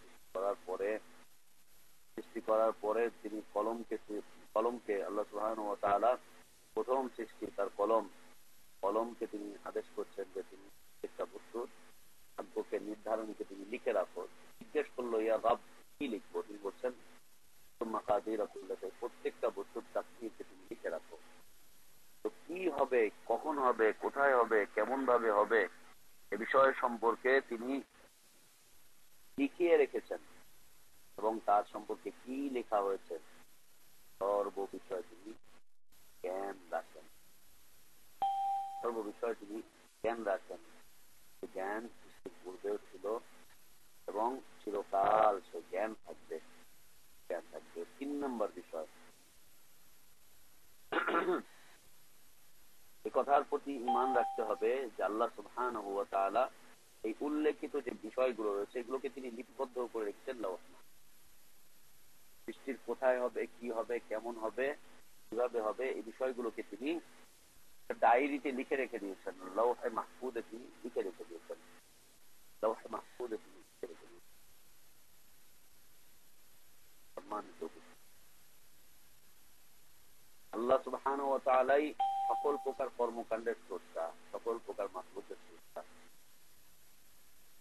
সৃষ্টি করার পরে তিনি কলমকে আল্লাহ সুবহানাহু ওয়া তাআলা প্রথম সৃষ্টি তার কলমকে তিনি আদেশ করছেন যে তুমি একটা বস্তুর ভাগ্যকে নির্ধারণকে তুমি লিখে রাখো। জিজ্ঞেস করলো ইয়া রাব, কি লিখবো? তিনি বলছেন প্রত্যেকটা বস্তুর তাকদীরকে তুমি লিখে রাখো। তো কি হবে, কখন হবে, কোথায় হবে, কেমন ভাবে হবে, এ বিষয় সম্পর্কে তিনি লিখিয়ে রেখেছেন এবং তার সম্পর্কে কি লেখা হয়েছে সর্ব বিষয়ে তিনি জ্ঞান রাখেন। সর্ব বিষয়ে তিনি জ্ঞান রাখেন। জ্ঞান সৃষ্টির পূর্বেও ছিল এবং চিরকাল সে জ্ঞান থাকবে। জ্ঞান থাকবে। 3 নম্বর বিষয়, এই কথার প্রতি ঈমান রাখতে হবে যে আল্লাহ সুবহানাহু ওয়া তাআলা এই উল্লেখিত যে বিষয়গুলো রয়েছে এগুলোকে তিনি লিপিবদ্ধ করে রেখেছেন লওহ মাহফুজে। সৃষ্টির কোথায় হবে, কি হবে, কেমন হবে, কিভাবে হবে, এই বিষয়গুলোকে তিনি ডায়েরিতে লিখে রেখে দিয়েছেন, লওহে মাহফুজে তিনি লিখে রেখে দিয়েছেন। লওহে মাহফুজে তিনি লিখে রেখে দিয়েছেন। সম্মানিত আল্লাহ সুবহানাহু ওয়া তাআলাই সকল প্রকার কর্মকাণ্ডের স্রষ্টা, সকল প্রকার মাখলুকের স্রষ্টা।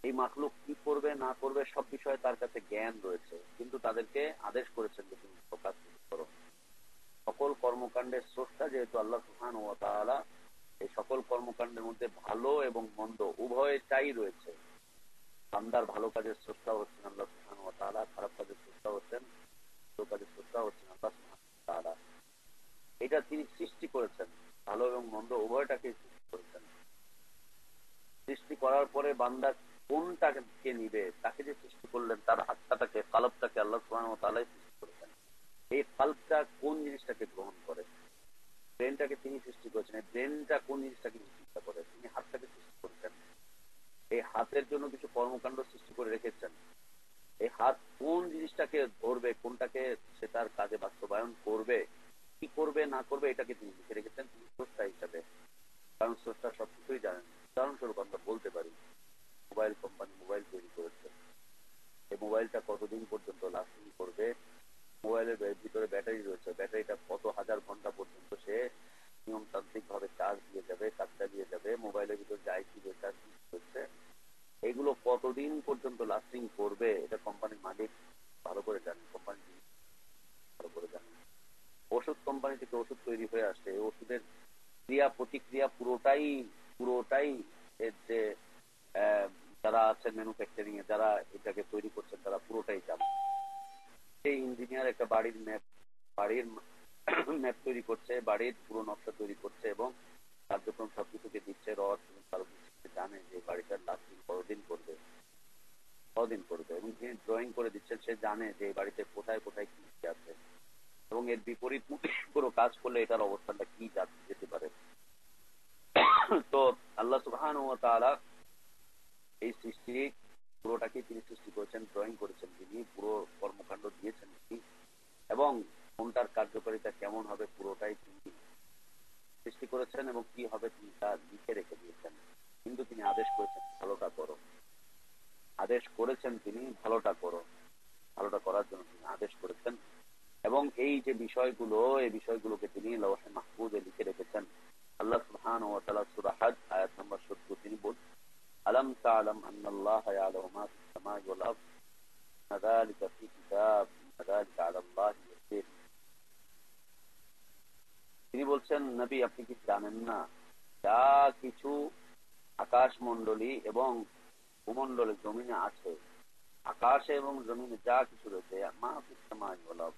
এই মাখলুক কি করবে না করবে সব বিষয়ে তার কাছে জ্ঞান রয়েছে, কিন্তু তাদেরকে আদেশ করেছেন যে তুমি প্রকাশ করো। সকল কর্মকাণ্ডের স্রষ্টা যেহেতু আল্লাহ সুবহানাহু ওয়া তাআলা, এই সকল কর্মকাণ্ডের মধ্যে ভালো এবং মন্দ উভয়টাই রয়েছে। বান্দার ভালো কাজের স্রষ্টা হচ্ছেন আল্লাহ সুবহানাহু ওয়া তাআলা, খারাপ কাজের স্রষ্টা হচ্ছেন, ভালো কাজের স্রষ্টা হচ্ছেন আল্লাহ সুবহানাহু ওয়া তাআলা। এটা তিনি সৃষ্টি করেছেন, ভালো এবং মন্দ উভয়টাকে সৃষ্টি করেছেন। সৃষ্টি করার পরে বান্দা কোনটাকে নিবে, তাকে যে সৃষ্টি করলেন তার আত্মাটাকে, কালবটাকে আল্লাহ সুবহানাহু ওয়া তাআলাই সৃষ্টি করেছেন। এই কালবটা কোন জিনিসটাকে গ্রহণ করে, ব্রেনটাকে তিনি সৃষ্টি করেছেন। এই ব্রেনটা কোন জিনিসটাকে চিন্তা করে, তিনি হাতটাকে সৃষ্টি করেছেন। এই হাতের জন্য কিছু কর্মকাণ্ড সৃষ্টি করে রেখেছেন। এই হাত কোন জিনিসটাকে ধরবে, কোনটাকে সে তার কাজে বাস্তবায়ন করবে, কি করবে না করবে, এটাকে তিনি লিখে রেখেছেন তিনি স্রষ্টা হিসাবে। কারণ স্রষ্টা সবকিছুই জানেন। উদাহরণস্বরূপ আমরা বলতে পারি মোবাইল কোম্পানি মোবাইল তৈরি করেছে, এই মোবাইলটা কতদিন পর্যন্ত লাস্টিং করবে, মোবাইলের ভিতরে ব্যাটারি রয়েছে, ব্যাটারিটা কত হাজার ঘন্টা পর্যন্ত সে নিয়মতান্ত্রিক ভাবে চার্জ দিয়ে যাবে, কাজ চালিয়ে যাবে, মোবাইলের ভিতরে যাই কি চার্জ করছে, এগুলো কতদিন পর্যন্ত লাস্টিং করবে এটা কোম্পানির মালিক ভালো করে জানেন, কোম্পানি ভালো করে জানেন। ওষুধ কোম্পানি থেকে ওষুধ তৈরি হয়ে আসছে, এই ওষুধের ক্রিয়া প্রতিক্রিয়া পুরোটাই পুরোটাই এর যে যারা আছেন ম্যানুফ্যাকচারিং এ, যারা এটাকে তৈরি করছেন তারা পুরোটাই জানে। সেই ইঞ্জিনিয়ার একটা বাড়ির ম্যাপ তৈরি করছে, বাড়ির পুরো নকশা তৈরি করছে এবং কার্যক্রম সবকিছুকে দিচ্ছে, রড জানে যে বাড়িটার লাস্টিং কতদিন করবে এবং যিনি ড্রয়িং করে দিচ্ছেন সে জানে যে এই বাড়িতে কোথায় কোথায় কি কি আছে এবং এর বিপরীত কোনো কাজ করলে এটার অবস্থানটা কি যেতে পারে। তো আল্লাহ সুবহানাহু ওয়া তাআলা এই সৃষ্টি পুরোটাকে তিনি সৃষ্টি করেছেন, ড্রয়িং করেছেন তিনি, পুরো কর্মকাণ্ড দিয়েছেন তিনি, এবং কোনটার কার্যকারিতা কেমন হবে পুরোটাই তিনি সৃষ্টি করেছেন এবং কি হবে তিনি তা লিখে রেখে দিয়েছেন। কিন্তু তিনি আদেশ করেছেন ভালোটা করো, আদেশ করেছেন তিনি ভালোটা করো, ভালোটা করার জন্য তিনি আদেশ করেছেন। এবং এই যে বিষয়গুলো, এই বিষয়গুলোকে তিনি লওহে মাহফুজে লিখে রেখেছেন। আল্লাহ সুবহানাহু ওয়া তাআলা সূরা হজ আয়াত নম্বর 70 তিনি বলেন, আলাম তা'লাম আন্নাল্লাহা ইয়া'লামু মা ফিস সামাই ওয়াল আরদ যালিকা ফি কিতাব যালিকা আলাল্লাহি ইয়াসির। তিনি বলছেন, নবী আপনি কি জানেন না যা কিছু আকাশমণ্ডলী এবং ভূমণ্ডলে জমিনে আছে, আকাশে এবং জমিনে যা কিছু রয়েছে, মা ফিস সামাই ওয়াল আরদ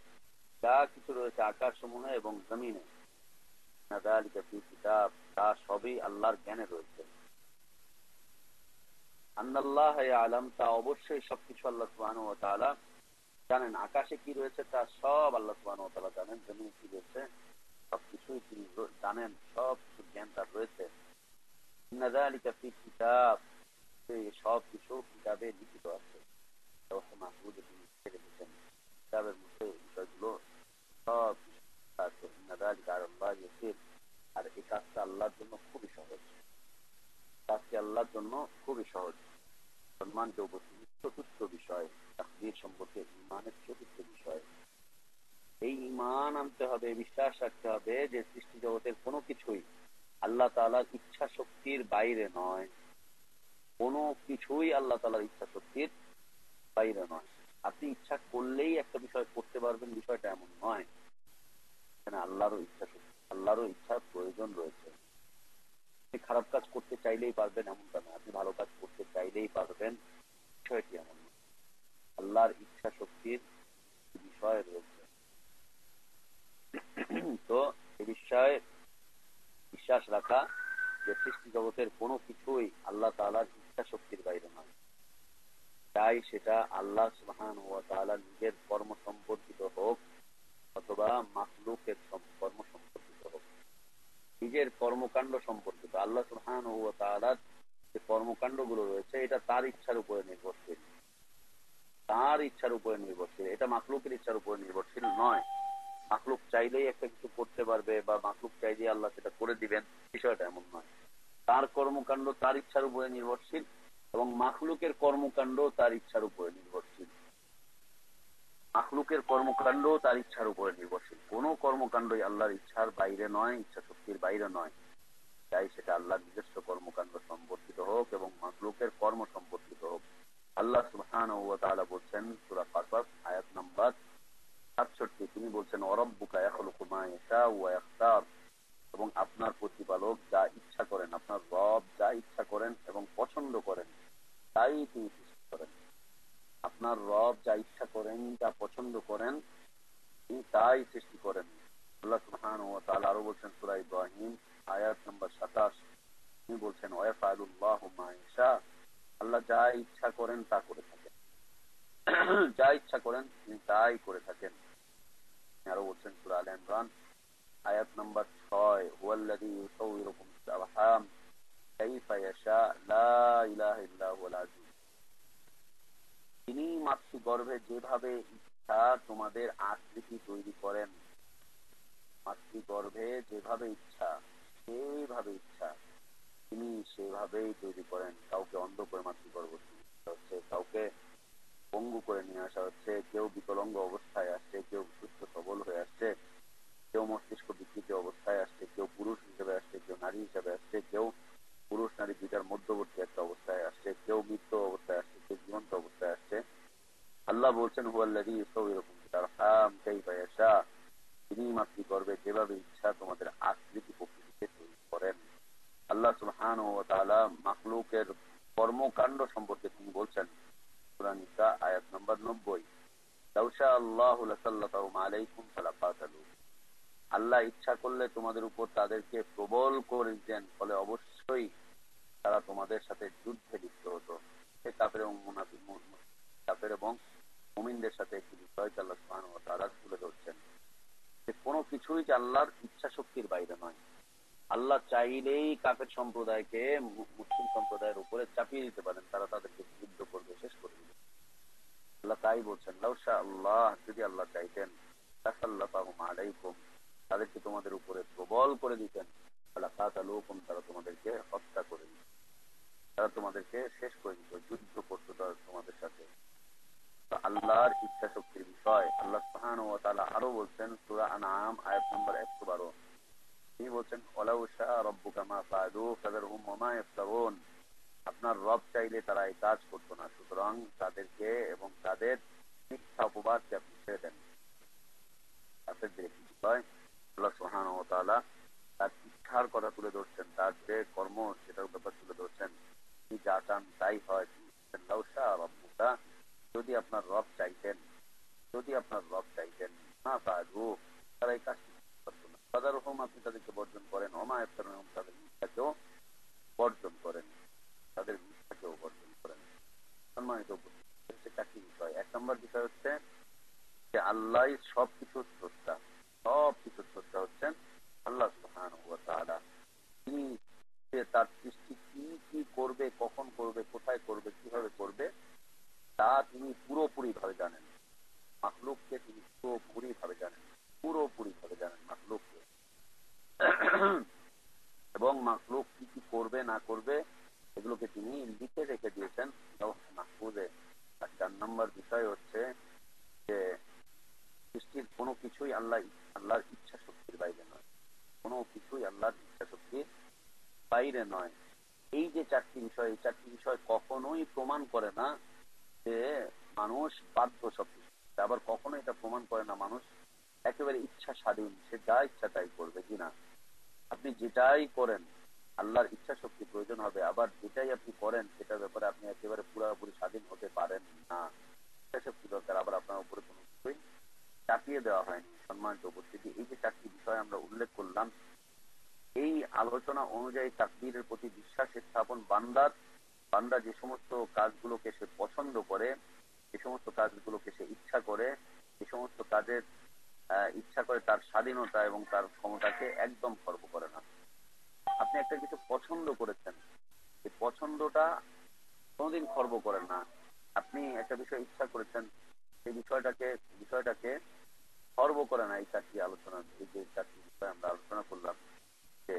যা কিছু রয়েছে আকাশ সমূহে এবং জমিনে, যালিকা ফি কিতাব তা সবই আল্লাহর জ্ঞানে রয়েছে। আন্নাল্লাহা ইয়া'লাম তা অবশ্যই সবকিছু আল্লাহ সুবহানাহু ওয়া তাআলা জানেন। আকাশে কি রয়েছে তা সব আল্লাহ সুবহানাহু ওয়া তাআলা জানেন, জমিনে কি রয়েছে সবকিছুই তিনি জানেন, সব কিছু জ্ঞান তার রয়েছে। ইন্না যালিকা ফি কিতাব সব কিছু কিতাবে লিখিত আছে, লওহে মাহফুজে তিনি লিখে রেখেছেন, কিতাবের মধ্যে বিষয়গুলো সব কিছু আছে। ইন্না যালিকা আলাল্লাহি ইয়াসির, আর এই কাজটা আল্লাহর জন্য খুবই সহজ, কাজটি আল্লাহর জন্য খুবই সহজ। সম্মানিত উপস্থিতি, চতুর্থ বিষয় তাকদীর সম্পর্কে ঈমানের চতুর্থ বিষয়, এই ঈমান আনতে হবে, বিশ্বাস রাখতে হবে যে সৃষ্টি জগতের কোনো কিছুই আল্লাহ তাআলার ইচ্ছা শক্তির বাইরে নয়, কোনো কিছুই আল্লাহ তাআলার ইচ্ছা শক্তির বাইরে নয়। আপনি ইচ্ছা করলেই একটা বিষয় করতে পারবেন, বিষয়টা এমন নয়। এখানে আল্লাহরও ইচ্ছা শক্তি, আল্লাহরও ইচ্ছার প্রয়োজন রয়েছে। আপনি খারাপ কাজ করতে চাইলেই পারবেন এমনটা না, আপনি ভালো কাজ করতে চাইলেই পারবেন, বিষয়টি এমন না। আল্লাহর ইচ্ছা শক্তির বিষয় রয়েছে। তো এই বিষয়ে বিশ্বাস রাখা যে সৃষ্টি জগতের কোনো কিছুই আল্লাহ তাআলার ইচ্ছা শক্তির বাইরে নয়, তাই সেটা আল্লাহ সুবহানাহু ওয়া তাআলা নিজের কর্ম সম্পর্কিত হোক অথবা মাখলুকের কর্ম সম্পর্কিত হোক, নিজের কর্মকাণ্ড সম্পর্কিত। আল্লাহ সুবহানাহু ওয়া তাআলার যে কর্মকাণ্ড গুলো রয়েছে এটা তার ইচ্ছার উপরে নির্ভরশীল, তার ইচ্ছার উপরে নির্ভরশীল, এটা মাখলুকের ইচ্ছার উপরে নির্ভরশীল নয়। মাখলুক চাইলেই একটা কিছু করতে পারবে বা মাখলুক চাইলেই আল্লাহ সেটা করে দিবেন, বিষয়টা এমন নয়। তার কর্মকাণ্ড তার ইচ্ছার উপরে নির্ভরশীল এবং মাখলুকের কর্মকাণ্ড তার ইচ্ছার উপরে নির্ভরশীল, মাখলুকের কর্মকাণ্ড তার ইচ্ছার উপরে নির্ভরশীল। কোন কর্মকাণ্ডই আল্লাহর ইচ্ছার বাইরে নয়, ইচ্ছা শক্তির বাইরে নয়, চাই সেটা আল্লাহর নিজস্ব কর্মকাণ্ড সম্পর্কিত হোক এবং মাখলুকের কর্ম সম্পর্কিত হোক। আল্লাহ সুবহানাহু ওয়া তাআলা বলছেন সূরা কাসাস আয়াত নাম্বার ৬৭, তিনি বলছেন ওয়ারাব্বুকা ইয়াখলুকু মা ইয়াশাউ ওয়া ইখতার, এবং আপনার প্রতিপালক যা ইচ্ছা করেন, আপনার রব যা ইচ্ছা করেন এবং পছন্দ করেন তাই তিনি সৃষ্টি করেন। আপনার রব যা ইচ্ছা করেন, যা পছন্দ করেন তিনি তাই সৃষ্টি করেন। আল্লাহ সুবহানাহু ওয়া তাআলা আরো বলছেন সূরা ইব্রাহিম আয়াত নম্বর ২৭, তিনি বলছেন ওয়াফআলুল্লাহু মা ইয়াশা, আল্লাহ যা ইচ্ছা করেন তা করে থাকেন, যা ইচ্ছা করেন তিনি তাই করে থাকেন। আরো বলছেন সূরা আলে ইমরান আয়াত নম্বর ৬, হুয়াল্লাযী ইউসাউয়িরুকুম ফিল আরহাম কাইফা ইয়াশা লা ইলাহা ইল্লা হুয়াল আজিজ, তিনি মাতৃগর্ভে যেভাবে ইচ্ছা তোমাদের আকৃতি তৈরি করেন, মাতৃগর্ভে যেভাবে ইচ্ছা সেইভাবে ইচ্ছা তিনি সেভাবেই তৈরি করেন। কাউকে অন্ধ করে মাতৃগর্ভ হচ্ছে, কাউকে পঙ্গু করে নিয়ে আসা হচ্ছে, কেউ বিকলাঙ্গ অবস্থায় আসছে, কেউ সুস্থ সবল হয়ে আসছে, কেউ মস্তিষ্ক বিকৃত অবস্থায় আসছে, কেউ পুরুষ হিসেবে আসছে, কেউ নারী হিসেবে আসছে, কেউ পুরুষ নারী দুইটার মধ্যবর্তী একটা অবস্থায় আসছে, কেউ মৃত্যু অবস্থায় আসছে, কেউ জীবন্ত অবস্থায় আসছে। আল্লাহ বলছেন হুয়াল্লাযী ইউসাউয়িরুকুম ফিল আরহাম কাইফা ইয়াশা, তিনি মাতৃগর্ভে যেভাবে ইচ্ছা তোমাদের আকৃতি প্রকৃতিতে তৈরি করেন। আল্লাহ সুবহানাহু ওয়া তাআলা মাখলুকের কর্মকাণ্ড সম্পর্কে তিনি বলছেন সূরা নিসা আয়াত নম্বর 90, লাউ শা আল্লাহু লাসাল্লাতাহুম আলাইকুম ফালাকাতালু, আল্লাহ ইচ্ছা করলে তোমাদের উপর তাদেরকে প্রবল করে দিতেন, ফলে অবশ্যই তারা তোমাদের সাথে যুদ্ধে লিপ্ত হতো। কাফের এবং মুনাফিক, কাফের এবং মুমিনদের সাথে একটি বিষয় আল্লাহ সুবহানাহু ওয়া তাআলা তুলে ধরছেন যে কোনো কিছুই যে আল্লাহর ইচ্ছা শক্তির বাইরে নয়। আল্লাহ চাইলেই কাফের সম্প্রদায়কে মুসলিম সম্প্রদায়ের উপরে চাপিয়ে দিতে পারেন, তারা তাদেরকে যুদ্ধ করবে, শেষ করে দিবে। আল্লাহ তাই বলছেন, লাউ শা আল্লাহ, যদি আল্লাহ চাইতেন, লাসাল্লাতাহুম আলাইকুম, তাদেরকে তোমাদের উপরে প্রবল করে দিতেন, ফালাকাতালুকুম, তারা তোমাদেরকে হত্যা করে দিত, তারা তোমাদেরকে শেষ করে দিত, যুদ্ধ করতো তারা তোমাদের সাথে। আল্লাহর ইচ্ছা শক্তির বিষয় আল্লাহ সুবহানাহু ওয়া তাআলা আরো বলছেন সূরা আনআম আয়াত নম্বর 112, তিনি বলছেন ওয়ালাউ শাআ রাব্বুকা মা ফাআলু ফাযারহুম ওয়া মা ইফতারুন, আপনার রব চাইলে তারা এই কাজ করতো না, সুতরাং তাদেরকে এবং তাদের মিথ্যা অপবাদকে আপনি ছেড়ে দেন। তাদের যে বিষয় আল্লাহ সুবহানাহু ওয়া তাআলা তার ইচ্ছার কথা তুলে ধরছেন, তার যে কর্ম সেটার ব্যাপার তুলে ধরছেন, তিনি যা চান তাই হয়। লাউ শাআ রাব্বুকা, যদি আপনার রব চাইতেন, যদি আপনার রব চাইতেন, না ফাআলু, তারা এই কাজটি করতো না, ফাযারহুম, আপনি তাদেরকে বর্জন করেন, ওয়া মা ইফতারুন, এবং তাদের মিথ্যাকেও বর্জন করেন, তাদের মিথ্যাকেও বর্জন করেন। সম্মানিত হচ্ছে চারটি বিষয়। এক নম্বর বিষয় হচ্ছে যে আল্লাহ সবকিছুর স্রষ্টা, সবকিছুর স্রষ্টা হচ্ছেন আল্লাহ সুবহানাহু ওয়া তাআলা। তিনি তার সৃষ্টি কি কি করবে, কখন করবে, কোথায় করবে, কিভাবে করবে, তা তিনি পুরোপুরি ভাবে জানেন। মাখলুককে তিনি পুরোপুরি ভাবে জানেন, পুরোপুরি ভাবে জানেন মাখলুককে। এবং মাখলুক কি কি করবে না করবে এগুলোকে তিনি লিখে রেখে দিয়েছেন লাওহে মাহফুজে। আর 4 নম্বর বিষয় হচ্ছে যে সৃষ্টির কোনো কিছুই আল্লাহর ইচ্ছা শক্তির বাইরে নয়, কোনো কিছুই আল্লাহর ইচ্ছা শক্তির বাইরে নয়। এই যে 4টি বিষয়, এই 4টি বিষয় কখনোই প্রমাণ করে না যে মানুষ বাধ্য সবকিছু, আবার কখনো এটা প্রমাণ করে না মানুষ একেবারে ইচ্ছা স্বাধীন, সে যা ইচ্ছা তাই করবে কিনা। আপনি যেটাই করেন আল্লাহর ইচ্ছা শক্তি প্রয়োজন হবে, আবার যেটাই আপনি করেন সেটার ব্যাপারে আপনি একেবারে পুরোপুরি স্বাধীন হতে পারেন না, ইচ্ছা শক্তি দরকার। আবার আপনার উপরে কোনো কিছুই চাপিয়ে দেওয়া হয়নি। সম্মানিত উপস্থিতি, এই যে 4টি বিষয় আমরা উল্লেখ করলাম, এই আলোচনা অনুযায়ী তাকদীরের প্রতি বিশ্বাস স্থাপন বান্দা যে সমস্ত কাজগুলোকে সে পছন্দ করে, যে সমস্ত কাজগুলোকে সে ইচ্ছা করে, যে সমস্ত কাজের ইচ্ছা করে, তার স্বাধীনতা এবং তার ক্ষমতাকে একদম খর্ব করে না। আপনি একটা কিছু পছন্দ করেছেন, এই পছন্দটা কোনোদিন খর্ব করেন না। আপনি একটা বিষয় ইচ্ছা করেছেন, সেই বিষয়টাকে খর্ব করে না। এই 4টি আলোচনা, এই যে 4টি বিষয় আমরা আলোচনা করলাম, যে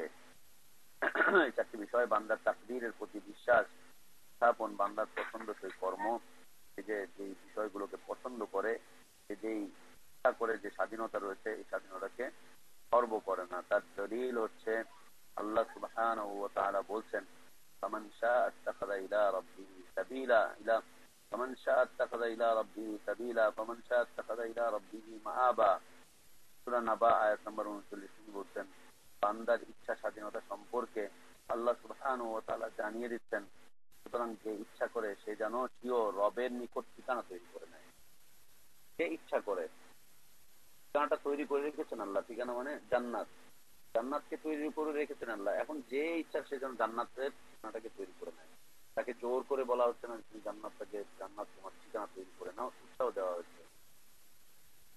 এই 4টি বিষয় বান্দার তাকদীরের প্রতি বিশ্বাস স্থাপন, বান্দার পছন্দসই কর্ম, এই যে যেই বিষয়গুলোকে পছন্দ করে, যেই ইচ্ছা করে, যে স্বাধীনতা রয়েছে, এই স্বাধীনতাকে খর্ব করে না। তার দলিল হচ্ছে আল্লাহ সুবহানাহু ওয়া তাআলা বলছেন ফামান শাআ ইত্তাখাযা ইলা রাব্বিহি সাবিলা, ফামান শাআ ইত্তাখাযা ইলা রাব্বিহি সাবিলা ফামান শাআ ইত্তাখাযা ইলা রাব্বিহি মাআবা। সূরা নাবা আয়াত নম্বর 39 তিনি বলছেন বান্দার ইচ্ছা স্বাধীনতা সম্পর্কে আল্লাহ সুবহানাহু ওয়া তাআলা জানিয়ে দিচ্ছেন, সুতরাং যে ইচ্ছা করে সে যেন স্বীয় রবের নিকট ঠিকানা তৈরি করে নেয়। যে ইচ্ছা করে, ঠিকানাটা তৈরি করে রেখেছেন আল্লাহ, ঠিকানা মানে জান্নাত, জান্নাতকে তৈরি করে রেখেছেন আল্লাহ। এখন যে ইচ্ছা সে যেন জান্নাতের ঠিকানাটাকে তৈরি করে নেয়। তাকে জোর করে বলা হচ্ছে না তুমি জান্নাত তোমার ঠিকানা তৈরি করে নাও, উৎসাহ দেওয়া হচ্ছে,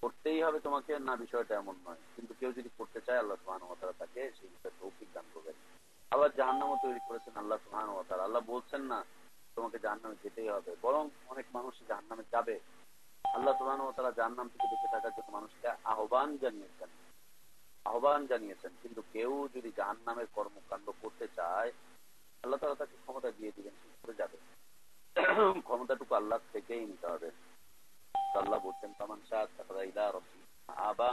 করতেই হবে তোমাকে না, বিষয়টা এমন নয়। কিন্তু কেউ যদি করতে চায় আল্লাহ সুবহানাহু ওয়া তাআলা তাকে সেই বিষয়ে তৌফিক দান করবেন। আবার জাহান্নামও তৈরি করেছেন আল্লাহ সুবহানাহু ওয়া তাআলা। আল্লাহ বলছেন না তোমাকে জাহান্নামে যেতেই হবে, বরং অনেক মানুষ জাহান্নামে যাবে। আল্লাহ সুবহানাহু ওয়া তাআলা জাহান্নাম থেকে বেঁচে থাকার জন্য মানুষকে আহ্বান জানিয়েছেন। কিন্তু কেউ যদি জাহান্নামের কর্মকাণ্ড করতে চায়, আল্লাহ তাআলা তাকে ক্ষমতা দিয়ে দিবেন, সে করে যাবে। ক্ষমতাটুকু আল্লাহ থেকেই নিতে হবে। আল্লাহ বলছেন ফামান শাআ আত্তাখাযা ইলা রাব্বিহি মাআবা,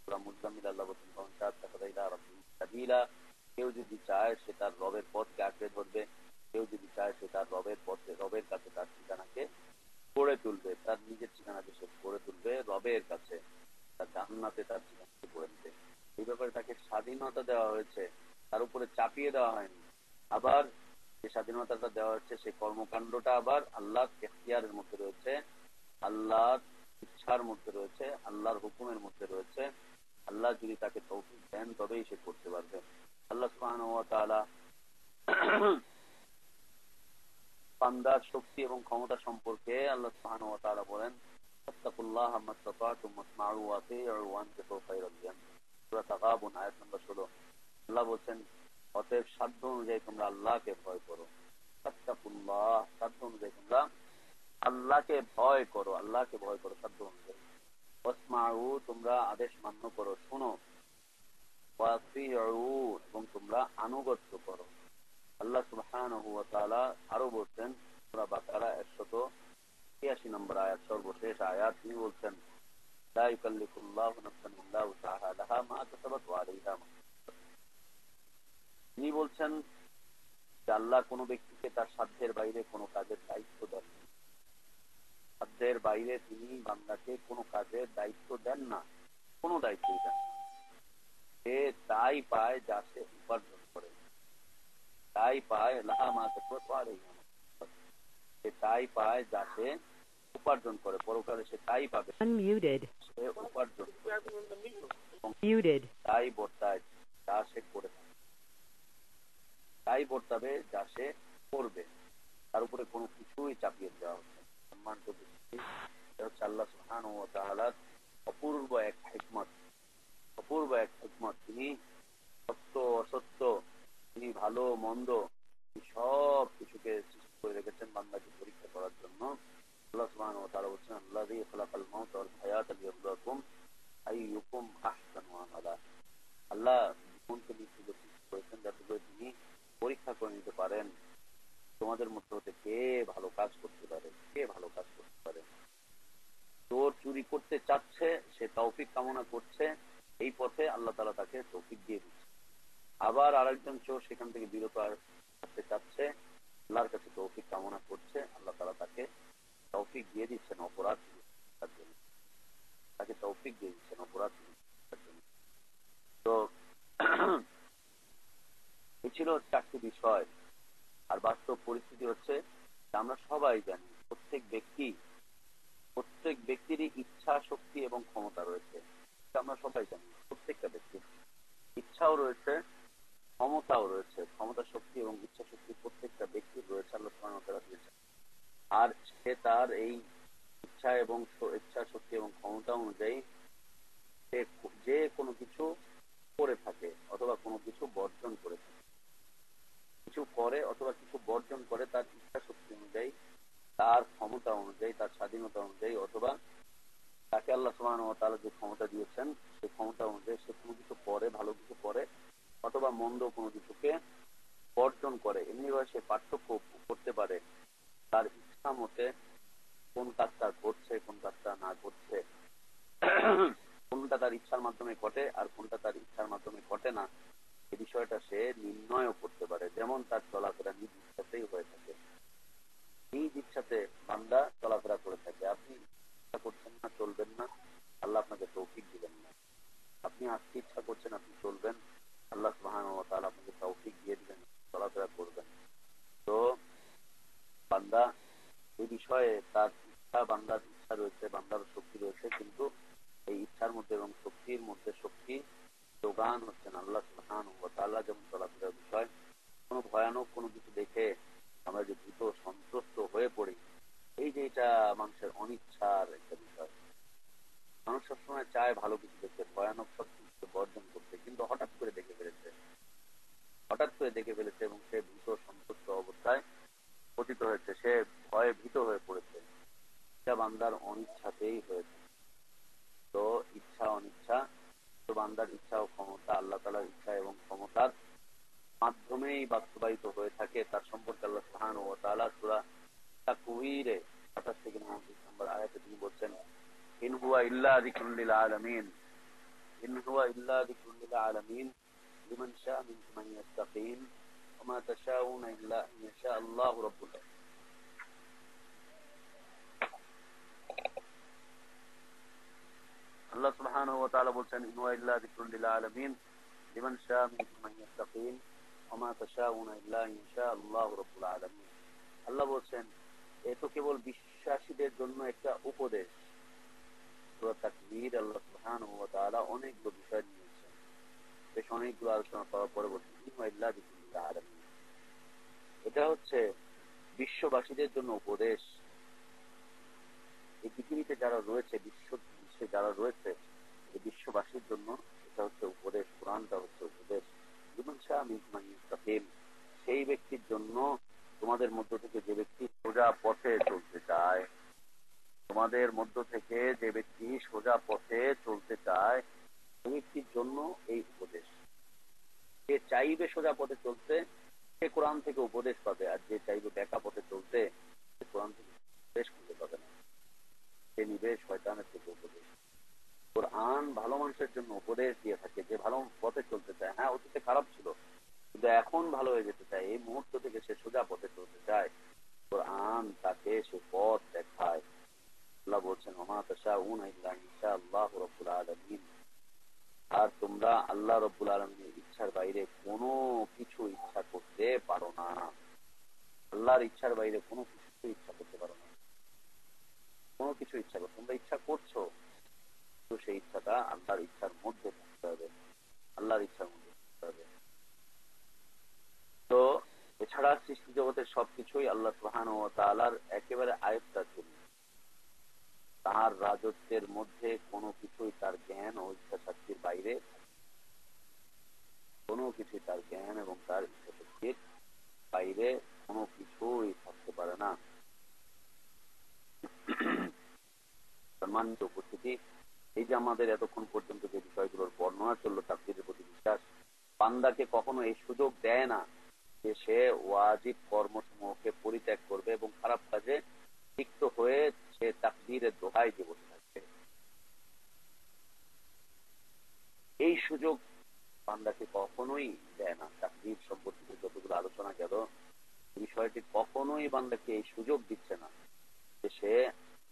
সূরা মুজাম্মিল আল্লাহ বলছেন ফামান শাআ আত্তাখাযা ইলা রাব্বিহি সাবিলা। কেউ যদি চায় সে তার রবের পথকে আঁকড়ে ধরবে, কেউ যদি চায় সে তার রবের কাছে তার ঠিকানাকে গড়ে তুলবে, তার নিজের ঠিকানাকে সে গড়ে তুলবে রবের কাছে, তার জান্নাতে তার ঠিকানাকে গড়ে দিবে। এই ব্যাপারে তাকে স্বাধীনতা দেওয়া হয়েছে, তার উপরে চাপিয়ে দেওয়া হয়নি। আবার যে স্বাধীনতাটা দেওয়া হচ্ছে সেই কর্মকাণ্ডটা আবার আল্লাহর এখতিয়ারের মধ্যে রয়েছে, আল্লাহর ইচ্ছার মধ্যে রয়েছে, আল্লাহর হুকুমের মধ্যে রয়েছে। আল্লাহ যদি তাকে তৌফিক দেন তবেই সে করতে পারবে। আল্লাহ সুবহানাহু ওয়া তাআলা বান্দার শক্তি এবং ক্ষমতা সম্পর্কে আল্লাহ সুবহানাহু ওয়া তাআলা বলেন ফাত্তাকুল্লাহা মাসতাতা'তুম ওয়াসমা'উ ওয়া আতি'উ ওয়ানফিকু খায়রাল লাকুম। সূরা তাগাবুন আয়াত নম্বর 16। আল্লাহ বলেন অতএব সাধ্য অনুযায়ী তোমরা আল্লাহকে ভয় করো। ফাত্তাকুল্লাহ, সাধ্য অনুযায়ী তোমরা আল্লাহকে ভয় করো, আল্লাহকে ভয় করো সাধ্য অনুযায়ী। ওয়াসমা'উ, তোমরা আদেশ মান্য করো, শোনো। ওয়া আতি'উ, এবং তোমরা আনুগত্য করো। আল্লাহ সুবহানাহু ওয়া তাআলা আরো বলছেন সূরা বাকারা 183 নম্বর আয়াত, সর্বশেষ আয়াত, তিনি বলছেন লা ইউকাল্লিফুল্লাহু নাফসান ইল্লা উসআহা লাহা মা কাসাবাত ওয়া আলাইহা মা কাসাবাত। তিনি বলছেন যে আল্লাহ কোন ব্যক্তিকে তার সাধ্যের বাইরে কোনো কাজের দায়িত্ব দেন না। সাধ্যের বাইরে তিনি বান্দাকে কোনো কাজের দায়িত্ব দেন না, কোনো দায়িত্বই দেন না। সে তাই পায় যা সে উপার্জন করে, তাই পায় লাহা মা কাসাবাত ওয়া আলাইহা মা কাসাবাত। সে তাই পায় যা সে উপার্জন করে, পরকালে সে তাই পাবে, সে উপার্জন তাই বর্তায় যা সে করে থাকে, তাই বর্তাবে যা সে করবে। তার উপরে কোনো কিছুই চাপিয়ে দেওয়া হচ্ছে না। সম্মানিত উপস্থিতি, এটা হচ্ছে আল্লাহ সুবহানাহু ওয়া তাআলার অপূর্ব এক হিকমত, অপূর্ব এক হিকমত। তিনি সত্য অসত্য, তিনি ভালো মন্দ, সব কিছুকে সৃষ্টি করে রেখেছেন বান্দাকে পরীক্ষা করার জন্য। আল্লাহ সুবহানাহু ওয়া তাআলা বলেছেন আল্লাযী খালাকাল মাউতা ওয়াল হায়াতা লিয়াবলুয়াকুম আইয়ুকুম আহসানু আমালা। আল্লাহ জীবনকে মৃত্যুকে সৃষ্টি করেছেন যাতে করে তিনি পরীক্ষা করে নিতে পারেন তোমাদের মধ্যে হতে কে ভালো কাজ করতে পারে, কে ভালো কাজ করতে পারে। চোর চুরি করতে চাচ্ছে, সে তৌফিক কামনা করছে, এই পথে আল্লাহ তাআলা তাকে তৌফিক দিয়ে দিচ্ছে। আবার আরেকজন চোর সেখান থেকে বিরত থাকতে চাচ্ছে, আল্লাহর কাছে তৌফিক কামনা করছে, আল্লাহ তাআলা তাকে তৌফিক দিয়ে দিচ্ছেন অপরাধ তার জন্য, তাকে তৌফিক দিয়ে দিচ্ছেন অপরাধ তার জন্য। তো এই ছিল চারটি বিষয়। আর বাস্তব পরিস্থিতি হচ্ছে আমরা সবাই জানি প্রত্যেক ব্যক্তিরই ইচ্ছা শক্তি এবং ক্ষমতা রয়েছে। আমরা সবাই জানি প্রত্যেকটা ব্যক্তির ইচ্ছাও রয়েছে, ক্ষমতাও রয়েছে। ক্ষমতা শক্তি এবং ইচ্ছা শক্তি প্রত্যেকটা ব্যক্তির রয়েছে, আল্লাহ সুবহানাহু ওয়া তাআলা দিয়েছেন। আর সে তার এই ইচ্ছা শক্তি এবং ক্ষমতা অনুযায়ী সে যে কোনো কিছু করে থাকে অথবা কোনো কিছু বর্জন করে থাকে, কিছু করে অথবা কিছু বর্জন করে তার ইচ্ছা শক্তি অনুযায়ী, তার ক্ষমতা অনুযায়ী, তার স্বাধীনতা অনুযায়ী, অথবা তাকে আল্লাহ সুবহানাহু ওয়া তাআলা যে ক্ষমতা দিয়েছেন সেই ক্ষমতা অনুযায়ী সে কোনো কিছু করে, ভালো কিছু করে, অথবা মন্দ কোনো কিছুকে বর্জন করে। এমনিভাবে সে পার্থক্য করতে পারে তার ইচ্ছা মতে কোন কাজটা ঘটছে, কোন কাজটা না ঘটছে, কোনটা তার ইচ্ছার মাধ্যমে ঘটে আর কোনটা তার ইচ্ছার মাধ্যমে ঘটে না। এই বিষয়টা সে নির্ণয় করতে পারে। যেমন তার চলাফেরা নিজ ইচ্ছাতেই হয়ে থাকে, নিজ ইচ্ছাতে বান্দা চলাফেরা করে থাকে। আপনি ইচ্ছা করছেন না, চলবেন না, আল্লাহ আপনাকে তৌফিক দিবেন না। আপনি আজকে ইচ্ছা করছেন আপনি চলবেন, আল্লাহ সুবহানাহু ওয়া তাআলা আপনাকে তৌফিক দিয়ে দিবেন, চলাফেরা করবেন। তো বান্দা এই বিষয়ে তার ইচ্ছা, বান্দার ইচ্ছা রয়েছে, বান্দার শক্তি রয়েছে, কিন্তু এই ইচ্ছার মধ্যে এবং শক্তির মধ্যে শক্তি যোগান হচ্ছেন আল্লাহ সুবহানাহু ওয়া তাআলা। যেমন চলাফেরার বিষয়, কোনো ভয়ানক কোনো কিছু দেখে আমরা যে ভীত সন্ত্রস্ত হয়ে পড়ি, এই যে এটা মানুষের অনিচ্ছার একটা বিষয়। মানুষ সবসময় চায় ভালো কিছু দেখতে, ভয়ানক সব কিছুকে বর্জন করতে, কিন্তু হঠাৎ করে দেখে ফেলেছে এবং সে ভীত সন্ত্রস্ত অবস্থায় পতিত হয়েছে, সে ভয়ে ভীত হয়ে পড়েছে। এটা বান্দার অনিচ্ছাতেই হয়েছে। তো ইচ্ছা অনিচ্ছা, তো বান্দার ইচ্ছা ও ক্ষমতা, আল্লাহ তাআলার ইচ্ছা এবং ক্ষমতার মাধ্যমেই বাস্তবায়িত হয়ে থাকে তার সম্পর্কে আল্লাহ সুবহানাহু ওয়া তাআলা সূরা তাকওয়িরে 28 থেকে 29 নম্বর আয়াতে তিনি বলছেন, ইন হুয়া ইল্লা যিকরুল লিল আলামিন, ইন হুয়া ইল্লা যিকরুল লিল আলামিন লিমান শাআ মিনকুম আন ইয়াস্তাকিম ওয়া মা তাশাউনা ইল্লা আন ইয়াশা আল্লাহু রাব্বুল আলামিন। আল্লাহ সুবহানাহু ওয়া তাআলা বলছেন, ইন হুয়া ইল্লা যিকরুল লিল আলামিন লিমান শাআ মিনকুম আন ইয়াস্তাকিম ওয়া মা তাশাউনা ইল্লা আন ইয়াশা আল্লাহু রাব্বুল আলামিন। আল্লাহ বলছেন, এ তো কেবল বিশ্বাসীদের জন্য একটা উপদেশ। সূরা তাকবীর আল্লাহ সুবহানাহু ওয়া তাআলা অনেকগুলো বিষয় নিয়েছেন, বেশ অনেকগুলো আলোচনা করার পরে বলছেন, ইন হুয়া ইল্লা যিকরুল লিল আলামিন, এটা হচ্ছে বিশ্ববাসীদের জন্য উপদেশ। এই পৃথিবীতে যারা রয়েছে, বিশ্বে যারা রয়েছে, এই বিশ্ববাসীর জন্য এটা হচ্ছে উপদেশ। কোরআনটা হচ্ছে উপদেশ। লিমান শাআ মিনকুম আন ইয়াস্তাকিম, সেই ব্যক্তির জন্য তোমাদের মধ্য থেকে যে ব্যক্তি সোজা পথে চলতে চায়, তোমাদের মধ্য থেকে যে ব্যক্তি সোজা পথে চলতে চায় সেই ব্যক্তির জন্য এই উপদেশ। যে চাইবে সোজা পথে চলতে সে কোরআন থেকে উপদেশ পাবে, আর যে চাইবে বেঁকা পথে চলতে সে কোরআন থেকে উপদেশ খুঁজে পাবে না, সে নিবে শয়তানের থেকে উপদেশ। কোরআন ভালো মানুষের জন্য উপদেশ দিয়ে থাকে, যে ভালো পথে চলতে চায়। হ্যাঁ, অতীতে খারাপ ছিল কিন্তু এখন ভালো হয়ে যেতে চায়, এই মুহূর্ত থেকে সে সোজা পথে চলতে চায়, কোরআন তাকে সে পথ দেখায়। আল্লাহ বলছেন, ওমা তাশাউনা ইল্লা আন ইয়াশা আল্লাহু রাব্বুল আলামিন, আর তোমরা আল্লাহ রাব্বুল আলামিনের ইচ্ছার বাইরে কোনো কিছু ইচ্ছা করতে পারো না। আল্লাহর ইচ্ছার বাইরে কোনো কিছু ইচ্ছা করতে পারো না। কোনো কিছু ইচ্ছা করো, তোমরা ইচ্ছা করছো, তো সেই ইচ্ছাটা আল্লাহর ইচ্ছার মধ্যে থাকতে হবে, আল্লাহর ইচ্ছার মধ্যে থাকতে হবে। তো এছাড়া সৃষ্টি জগতের সবকিছুই আল্লাহ সুবহানাহু ওয়া তাআলার একেবারে আয়ত্তাধীন। তার রাজত্বের মধ্যে কোনো কিছুই তার জ্ঞান ও ইচ্ছা শক্তির বাইরে, কোনো কিছুই তার জ্ঞান এবং তার ইচ্ছা শক্তির বাইরে কোনো কিছুই থাকতে পারে না। সম্মানিত উপস্থিতি, এই যে আমাদের এতক্ষণ পর্যন্ত যে বিষয়গুলোর বর্ণনা চললো, তাফসীরের প্রতি বিশ্বাস, বান্দাকে কখনো এই সুযোগ দেয় না যে সে ওয়াজিব কর্মসমূহকে পরিত্যাগ করবে এবং খারাপ কাজে লিপ্ত হয়ে সে তাকদীরের দোহাই দিয়ে বসে থাকবে। এই সুযোগ বান্দাকে কখনোই দেয় না। তাকদীর সম্পর্কিত যতগুলো আলোচনা গেল, বিষয়টি কখনোই বান্দাকে এই সুযোগ দিচ্ছে না যে সে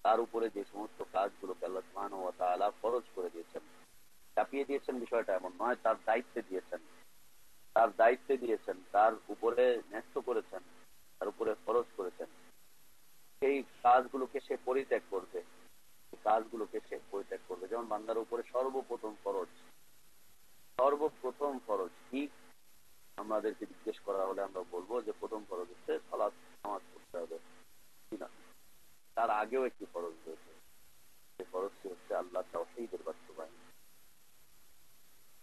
তার উপরে যে সমস্ত কাজগুলোকে আল্লাহ সুবহানাহু ওয়া তাআলা ফরজ করে দিয়েছেন, চাপিয়ে দিয়েছেন, বিষয়টা এমন নয়, তার দায়িত্বে দিয়েছেন, তার দায়িত্বে দিয়েছেন, তার উপরে ন্যস্ত করেছেন, তার উপরে ফরজ করেছেন, সেই কাজগুলোকে সে পরিত্যাগ করবে, কাজগুলোকে সে পরিত্যাগ করবে। যেমন বান্দার উপরে সর্বপ্রথম ফরজ কি? আমাদেরকে জিজ্ঞেস করা হলে আমরা বলবো যে প্রথম ফরজ হচ্ছে সালাত, নামাজ পড়তে হবে। তার আগেও একটি ফরজ রয়েছে, যে ফরজটি হচ্ছে আল্লাহ তাওহীদের বাস্তবায়ন।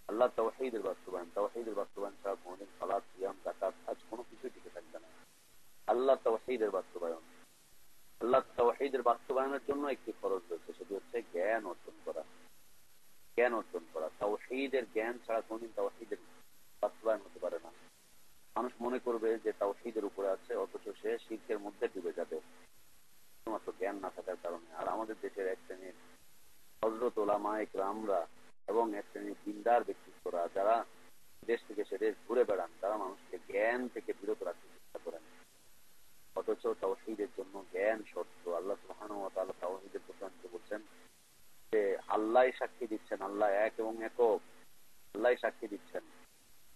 আল্লাহ তাওহীদের বাস্তবায়ন, তাওহীদের বাস্তবায়ন ছাড়া কোনদিন সালাত, সিয়াম, যাকাত, হজ কোনো কিছুই টিকে থাকবে না। আল্লাহ তাওহীদের বাস্তবায়ন, আল্লাহ তাওহীদের বাস্তবায়নের জন্য একটি ফরজ রয়েছে, সেটি হচ্ছে জ্ঞান অর্জন করা। জ্ঞান অর্জন করা, তাওহীদের জ্ঞান ছাড়া কোনদিন তাওহীদের বাস্তবায়ন হতে পারে না। মানুষ মনে করবে যে তাওহীদের উপরে আছে, অথচ সে শিরকের মধ্যে ডুবে যাবে শুধুমাত্র জ্ঞান না থাকার কারণে। আর আমাদের দেশের এক শ্রেণীর হযরত উলামায়ে কেরামরা এবং এক শ্রেণীর দিনদার ব্যক্তিত্বরা যারা দেশ থেকে সে দেশ ঘুরে বেড়ান, তারা মানুষকে জ্ঞান থেকে বিরত রাখতে চেষ্টা করেন, অথচ তাওহীদের জন্য জ্ঞান শর্ত। আল্লাহ সুবহানাহু ওয়া তাআলা তাওহীদের প্রসঙ্গে বলছেন যে আল্লাহই সাক্ষী দিচ্ছেন, আল্লাহ এক এবং একক, আল্লাহই সাক্ষী দিচ্ছেন,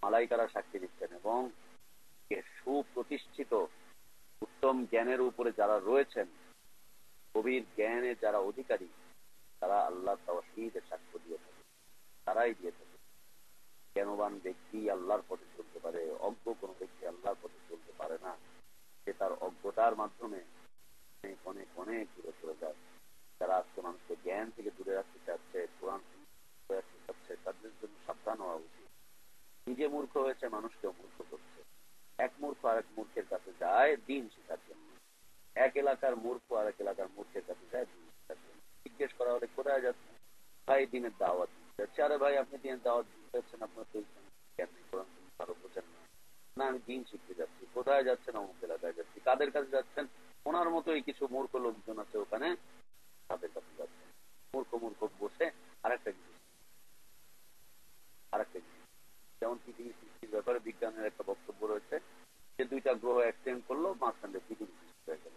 মালাইকারা সাক্ষী দিচ্ছেন, এবং সুপ্রতিষ্ঠিত উত্তম জ্ঞানের উপরে যারা রয়েছেন, গভীর জ্ঞানে যারা অধিকারী, তারা আল্লাহ তাওহীদের সাক্ষ্য দিয়ে থাকে, তারাই দিয়ে থাকে। জ্ঞানবান ব্যক্তি আল্লাহর পথে চলতে পারে, অজ্ঞ কোন ব্যক্তি আল্লাহর পথে চলতে পারে না। সে তার অজ্ঞতার মাধ্যমে অনেক অনেক অনেক দূরে চলে যায়। যারা আজকে মানুষকে জ্ঞান থেকে দূরে রাখতে চাচ্ছে, কোরআন রাখতে চাচ্ছে, তাদের জন্য সাবধান হওয়া উচিত। নিজে মূর্খ হয়েছে, মানুষকেও মূর্খ করছে। এক মূর্খ আরেক মূর্খের কাছে যায় দিন শেখার জন্য, এক এলাকার মূর্খ আরেক এলাকার মূর্খের কাছে যায় দিন শেখার জন্য। জিজ্ঞেস করা হলে কোথায় যাচ্ছে? ভাই দিনের দাওয়াত দিতে যাচ্ছে। আরে ভাই, আপনি দিনের দাওয়াত দিচ্ছেন, আপনার তো জ্ঞান নেই, কোরআন ভালো বোঝেন না, না আমি দিন শিখতে যাচ্ছি। কোথায় যাচ্ছেন? অমুক এলাকায় যাচ্ছি। কাদের কাছে যাচ্ছেন? ওনার মতোই কিছু মূর্খ লোকজন আছে ওখানে, তাদের কাছে যাচ্ছেন। মূর্খ মূর্খ বসে আরেকটা জিনিস আরেকটা জিনিস যেমন পৃথিবী সৃষ্টির ব্যাপারে বিজ্ঞানের একটা বক্তব্য রয়েছে যে দুইটা গ্রহ এক্সটেন্ড করলো, মাঝখানে পৃথিবী সৃষ্টি হয়ে গেল।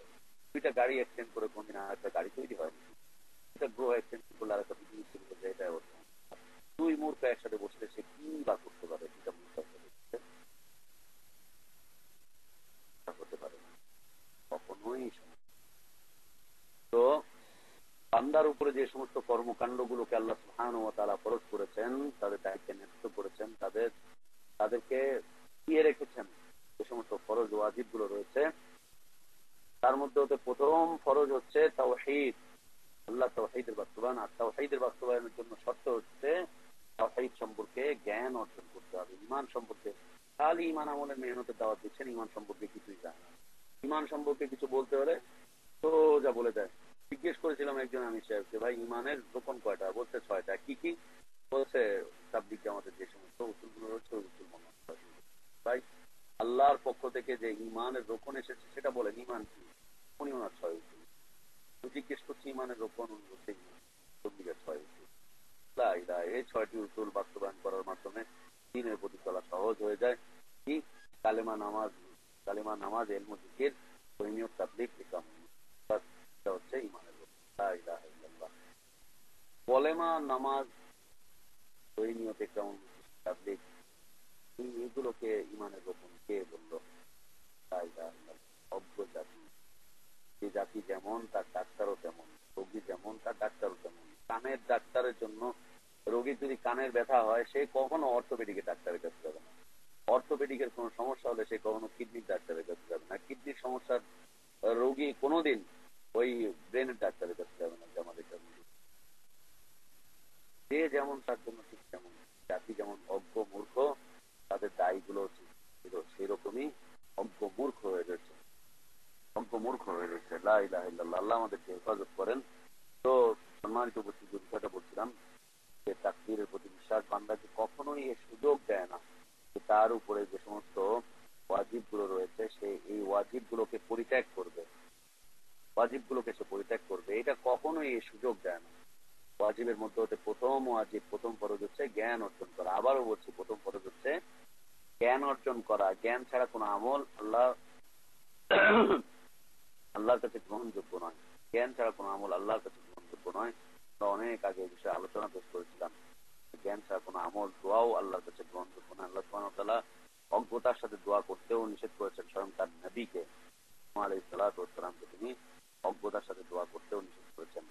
দুইটা গাড়ি এক্সটেন্ড করে কোনদিন আর একটা গাড়ি তৈরি হয়নি। দুইটা গ্রহ এক্সটেন্ড করলে আর একটা পৃথিবী তৈরি হয়ে যায়, এটাই অর্থ। দুই মূর্খ একসাথে বসলে সে কি বা করতে পারে? দুইটা মূর্খ একসাথে বসলে তা হতে পারে না কখনোই সম্ভব। তো বান্দার উপরে যে সমস্ত কর্মকাণ্ড গুলোকে আল্লাহ সুবহানাহু ওয়া তাআলা ফরজ করেছেন, তাদের দায়িত্বে ন্যস্ত করেছেন, তাদেরকে দিয়ে রেখেছেন, যে সমস্ত ফরজ ওয়াজিব গুলো রয়েছে তার মধ্যে হতে প্রথম ফরজ হচ্ছে তাওহীদ, আল্লাহ তাওহীদের বাস্তবায়ন। আর তাওহীদের বাস্তবায়নের জন্য শর্ত হচ্ছে তাওহীদ সম্পর্কে জ্ঞান অর্জন করতে হবে। ঈমান সম্পর্কে খালি ঈমান আমলের মেহনতের দাওয়াত দিচ্ছেন, ঈমান সম্পর্কে কিছুই জানে না। ঈমান সম্পর্কে কিছু বলতে হলে তো যা বলে দেয়। জিজ্ঞেস করেছিলাম একজন আমি সাহেবকে, ভাই ঈমানের রোকন কয়টা? বলছে 6টা। কি কি? বলছে তাবলীগ জামাতের যে সমস্ত উসুলগুলো রয়েছে ওই উসুল মানা। ভাই আল্লাহর পক্ষ থেকে যে ঈমানের রোকন এসেছে সেটা বলেন, ঈমান কি? উনি ওনার 6 উসুল। জিজ্ঞেস করছি ঈমানের রোকন, উনি বলছে তবলীগের 6 উসুল। লা ইলাহা, এই 6টি উসুল বাস্তবায়ন করার মাধ্যমে দ্বীনের প্রতি চলা সহজ হয়ে যায়। কি? কালেমা নামাজ, ইলম জিকির, নিয়ত, তাবলীগ, ইকামত। এটা হচ্ছে ঈমানের রোকন। লা ইলাহা ইল্লাল্লাহ। কলেমা, নামাজ, নিয়ত, ইকামত, তাবলীগ, এগুলোকে ঈমানের রোকন কে বললো? লা ইলাহা ইল্লাল্লাহ। অজ্ঞ জাতি। যে জাতি যেমন তার ডাক্তারও তেমন, রোগী যেমন তার ডাক্তারও তেমন। কানের ডাক্তারের জন্য, রোগীর যদি কানের ব্যথা হয় সে কখনো অর্থোপেডিকের ডাক্তারের কাছে যাবে না। অর্থোপেডিকের কোনো সমস্যা হলে সে কখনো কিডনির ডাক্তারের কাছে যাবে না। কিডনির সমস্যার রোগী কোনোদিন ওই ব্রেনের ডাক্তারের কাছে যাবে না। যে আমাদের যে যেমন তার জন্য ঠিক তেমন। জাতি যেমন অজ্ঞ মূর্খ, তাদের দায়গুলো ছিল সেই রকমই অজ্ঞ মূর্খ হয়ে রয়েছে। অজ্ঞ মূর্খ হয়ে রয়েছে। লা ইলাহা ইল্লাল্লাহ। আল্লাহ আমাদেরকে হেফাজত করেন। তো সম্মানিত উপস্থিতি, যে বিষয়টা বলছিলাম যে তাকদীরের প্রতি বিশ্বাস বান্দাকে কখনোই এ সুযোগ দেয় না যে তার উপরে যে সমস্ত ওয়াজিব গুলো রয়েছে সে এই ওয়াজিব গুলোকে পরিত্যাগ করবে। ওয়াজিব গুলোকে সে পরিত্যাগ করবে, এটা কখনোই এই সুযোগ দেয় না। ওয়াজিবের মধ্যে হতে প্রথম ওয়াজিব, প্রথম ফরজ হচ্ছে জ্ঞান অর্জন করা। আবারও বলছি, প্রথম ফরজ হচ্ছে জ্ঞান অর্জন করা। জ্ঞান ছাড়া কোনো আমল আল্লাহর কাছে গ্রহণযোগ্য নয়। জ্ঞান ছাড়া কোনো আমল আল্লাহর কাছে গ্রহণযোগ্য নয়। আমরা অনেক আগে এই বিষয়ে আলোচনা পেশ করেছিলাম। জ্ঞান ছাড়া কোনো আমল, দোয়াও আল্লাহর কাছে গ্রহণযোগ্য না। আল্লাহ সুবহানাহু ওয়া তাআলা অজ্ঞতার সাথে দোয়া করতেও নিষেধ করেছেন। স্বয়ং তার নবীকে আলাইহিস সালাতু ওয়াস সালামকে তিনি অজ্ঞতার সাথে দোয়া করতেও নিষেধ করেছেন।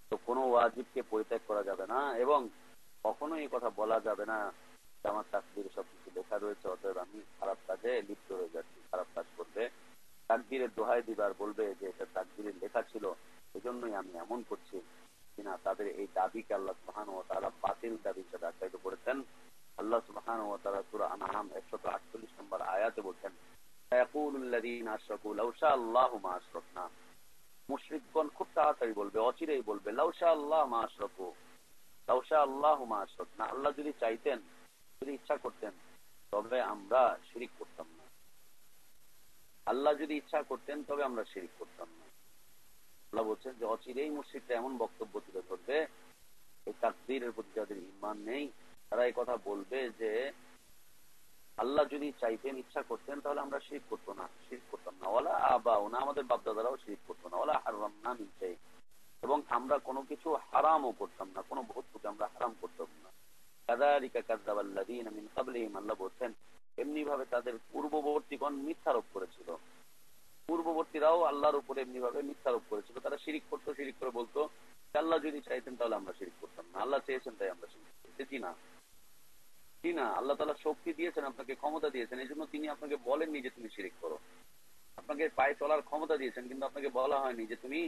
তো কোনো ওয়াজিবকে পরিত্যাগ করা যাবে না, এবং কখনো এই কথা বলা যাবে না যে আমার তাকদীরে সবকিছু লেখা রয়েছে অতএব আমি খারাপ কাজে লিপ্ত হয়ে যাচ্ছি। খারাপ কাজ করবে, তাকদীরের দোহাই দিবার বলবে যে এটা তাকদীরে লেখা ছিল এজন্যই আমি এমন করছি কিনা, তাদের এই দাবিকে আল্লাহ সুবহানাহু ওয়া তাআলা বাতিল দাবি হিসেবে আখ্যায়িত করেছেন। আল্লাহ সুবহানাহু ওয়া তাআলা সূরা আনআম 148 নম্বর আয়াতে বলছেন, সায়াকুলুল্লাযীনা আশরাকু লাউ শাআল্লাহু মা আশরাকনা। মুশরিকগণ খুব তাড়াতাড়ি বলবে, অচিরেই বলবে, লাউ শাআল্লাহু মা আশরাকু, লাউ শাআল্লাহু মা আশরাকনা। আল্লাহ যদি চাইতেন, যদি ইচ্ছা করতেন তবে আমরা শিরিক করতাম না। আল্লাহ যদি ইচ্ছা করতেন তবে আমরা শিরিক করতাম না। আল্লাহ বলছেন যে অচিরেই মুশরিকরা এমন বক্তব্য তুলে ধরবে, এই তাকদীরের প্রতি যাদের ঈমান নেই তারা এই কথা বলবে যে আল্লাহ যদি চাইতেন, ইচ্ছা করতেন তাহলে আমরা শিরিক করতাম না। ওয়ালা আবাউনা, আমাদের বাপ-দাদারাও শিরিক করতো না। ওয়ালা হারামনা মিন শাই, এবং আমরা কোনো কিছু হারামও করতাম না, কোনো বস্তুকে আমরা হারাম করতাম না। কাযালিকা কাযযাবাল্লাযীনা মিন ক্বাবলিহিম, আল্লাহ বলছেন এমনি ভাবে তাদের পূর্ববর্তীগণ মিথ্যারোপ করেছিল। পূর্ববর্তীরাও আল্লাহর উপরে এমনি ভাবে মিথ্যারোপ করেছিল। তারা শিরিক করতো, শিরিক করে বলতো আল্লাহ যদি চাইতেন তাহলে আমরা শিরিক করতাম না, আল্লাহ চেয়েছেন তাই আমরা শিরিক করতেছি না। জি না, আল্লাহ তাআলা শক্তি দিয়েছেন, আপনাকে ক্ষমতা দিয়েছেন, এই জন্য তিনি আপনাকে বলেননি যে তুমি শিরিক করো। আপনাকে পায়ে চলার ক্ষমতা দিয়েছেন, কিন্তু আপনাকে বলা হয়নি যে তুমি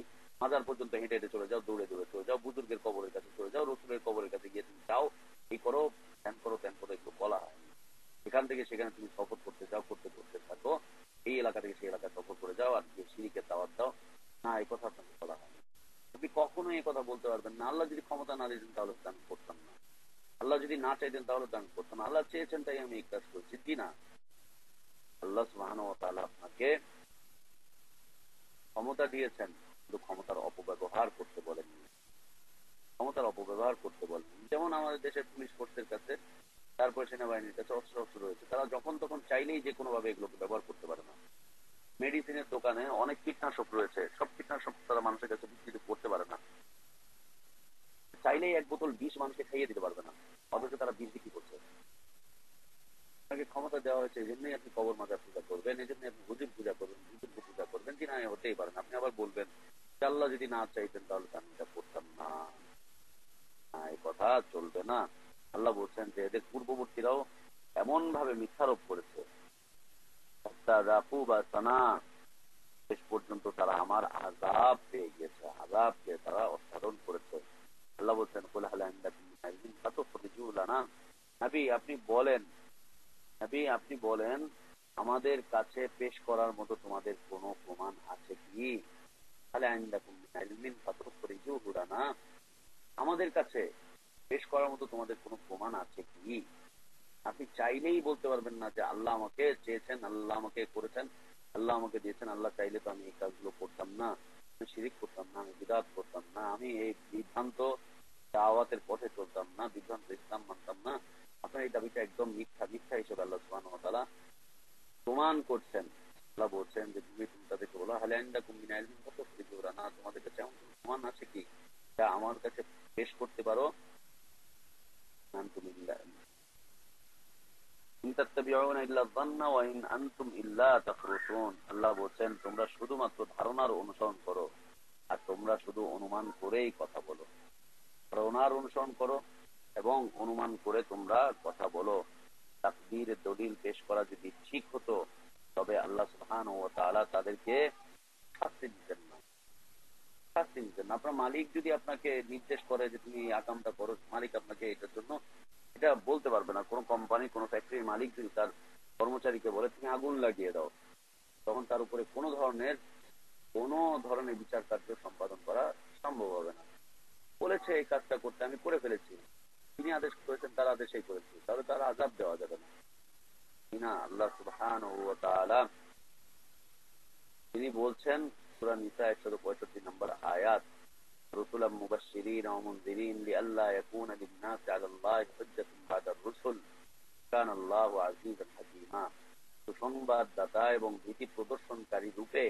মাজার পর্যন্ত হেঁটে হেঁটে চলে যাও, দৌড়ে দৌড়ে চলে যাও, বুজুর্গের কবরের কাছে চলে যাও, রসুলের কবরের কাছে গিয়ে তুমি যাও, এই করো, ধ্যান করো, ধ্যান করো, এগুলো বলা হয়নি। এখান থেকে সেখানে তুমি সফর করতে যাও, করতে করতে থাকো, এই এলাকা থেকে সেই এলাকায় সফর করে যাও আর গিয়ে শিরিকের দাওয়াত দাও, না, এই কথা আপনাকে বলা হয়নি। আপনি কখনোই এই কথা বলতে পারবেন না আল্লাহ যদি ক্ষমতা না দিতেন তাহলে তো আমি করতাম না, আল্লাহ যদি না চাইতেন তাহলে তো আমি করতাম না, আল্লাহ চেয়েছেন তাই আমি এই কাজ করছি। জি না, আল্লাহ সুবহানাহু ওয়া তাআলা আপনাকে ক্ষমতা দিয়েছেন, কিন্তু ক্ষমতার অপব্যবহার করতে বলেননি। ক্ষমতার অপব্যবহার করতে বলেন, যেমন আমাদের দেশের পুলিশ ফোর্সের কাছে, তারপর সেনাবাহিনীর কাছে অস্ত্র রয়েছে, তারা যখন তখন চাইলেই যে কোনো ভাবে এগুলোকে ব্যবহার করতে পারে না। মেডিসিনের দোকানে অনেক কীটনাশক রয়েছে, সব কীটনাশক তারা মানুষের কাছে বিক্রি করতে পারে না। চাইলেই এক বোতল বিষ মানুষকে খাইয়ে দিতে পারবে না, অথচ তারা বিষ বিক্রি করছে। আপনাকে ক্ষমতা দেওয়া হয়েছে, এই জন্যই আপনি কবর মাজার পূজা করবেন, এই জন্য আপনি হুজুর পূজা করবেন, হুজুরকে পূজা করবেন, কি না হতেই পারেন। আপনি আবার বলবেন আল্লাহ যদি না চাইতেন তাহলে আমি এটা করতাম না। এই কথা চলবে না। আল্লাহ বলছেন যে এদের পূর্ববর্তীরাও এমন ভাবে মিথ্যারোপ করেছে, শেষ পর্যন্ত তারা আমার আযাব পেয়ে গিয়েছে, আযাব পেয়ে তারা অসাধন করেছে। আল্লাহ বলছেন নবী আপনি বলেন, নবী আপনি বলেন, আমাদের কাছে পেশ করার মতো তোমাদের কোনো প্রমাণ আছে কি? আমাদের কাছে পেশ করার মতো তোমাদের কোনো প্রমাণ আছে কি? আপনি চাইলেই বলতে পারবেন না যে আল্লাহ আমাকে চেয়েছেন, আল্লাহ আমাকে করেছেন, আল্লাহ আমাকে দিয়েছেন, আল্লাহ চাইলে তো আমি এই কাজগুলো করতাম না, আমি শিরিক করতাম না, আমি বিদআত করতাম না, আমি এই বিভ্রান্ত দাওয়াতের পথে চলতাম না, বিভ্রান্ত ইসলাম মানতাম না। আপনার এই দাবিটা একদম মিথ্যা, মিথ্যা হিসেবে আল্লাহ সুবহানাহু ওয়া তাআলা প্রমাণ করছেন। আল্লাহ বলছেন যে তুমি তাদেরকে বলো হাল ইনদাকুম মিন ইলমিন ফাতাখরিজুনা, তোমাদের কাছে এমন প্রমাণ আছে কি যা আমার কাছে পেশ করতে পারো? আল্লাহ বলছেন তোমরা শুধুমাত্র ধারণার অনুসরণ করো, আর তোমরা শুধু অনুমান করেই কথা বলো। ধারণার অনুসরণ করো এবং অনুমান করে তোমরা কথা বলো। তাকদীরের দলিল পেশ করা যদি ঠিক হতো তবে আল্লাহ সুবহানাহু ওয়া তাআলা তাদেরকে শাস্তি দিতেন না, শাস্তি দিতেন না। আপনার মালিক যদি আপনাকে নির্দেশ করে যে তুমি এই আকামটা করো, মালিক আপনাকে এটার জন্য এটা বলতে পারবে না। কোনো কোম্পানি, কোনো ফ্যাক্টরির মালিক যদি তার কর্মচারীকে বলে তুমি আগুন লাগিয়ে দাও, তখন তার উপরে কোনো ধরনের বিচার কার্য সম্পাদন করা সম্ভব হবে না। বলেছে এই কাজটা করতে, আমি করে ফেলেছি, তিনি আদেশ করেছেন, তার আদেশেই করেছি, তাহলে তার আযাব দেওয়া যাবে না। কিনা আল্লাহ সুবহানাহু ওয়া তাআলা তিনি বলছেন সূরা নিসা 165 নম্বর আয়াত, রুসুলাম মুবাশশিরিন ওয়া মুনযিরিন লিআল্লা ইয়াকুনা লিন-নাসি 'আলাল্লাহি হুজ্জাতুন বা'দার রুসুল কানাল্লাহু আযীজান হাকীমা। সুসংবাদদাতা এবং ভীতি প্রদর্শনকারী রূপে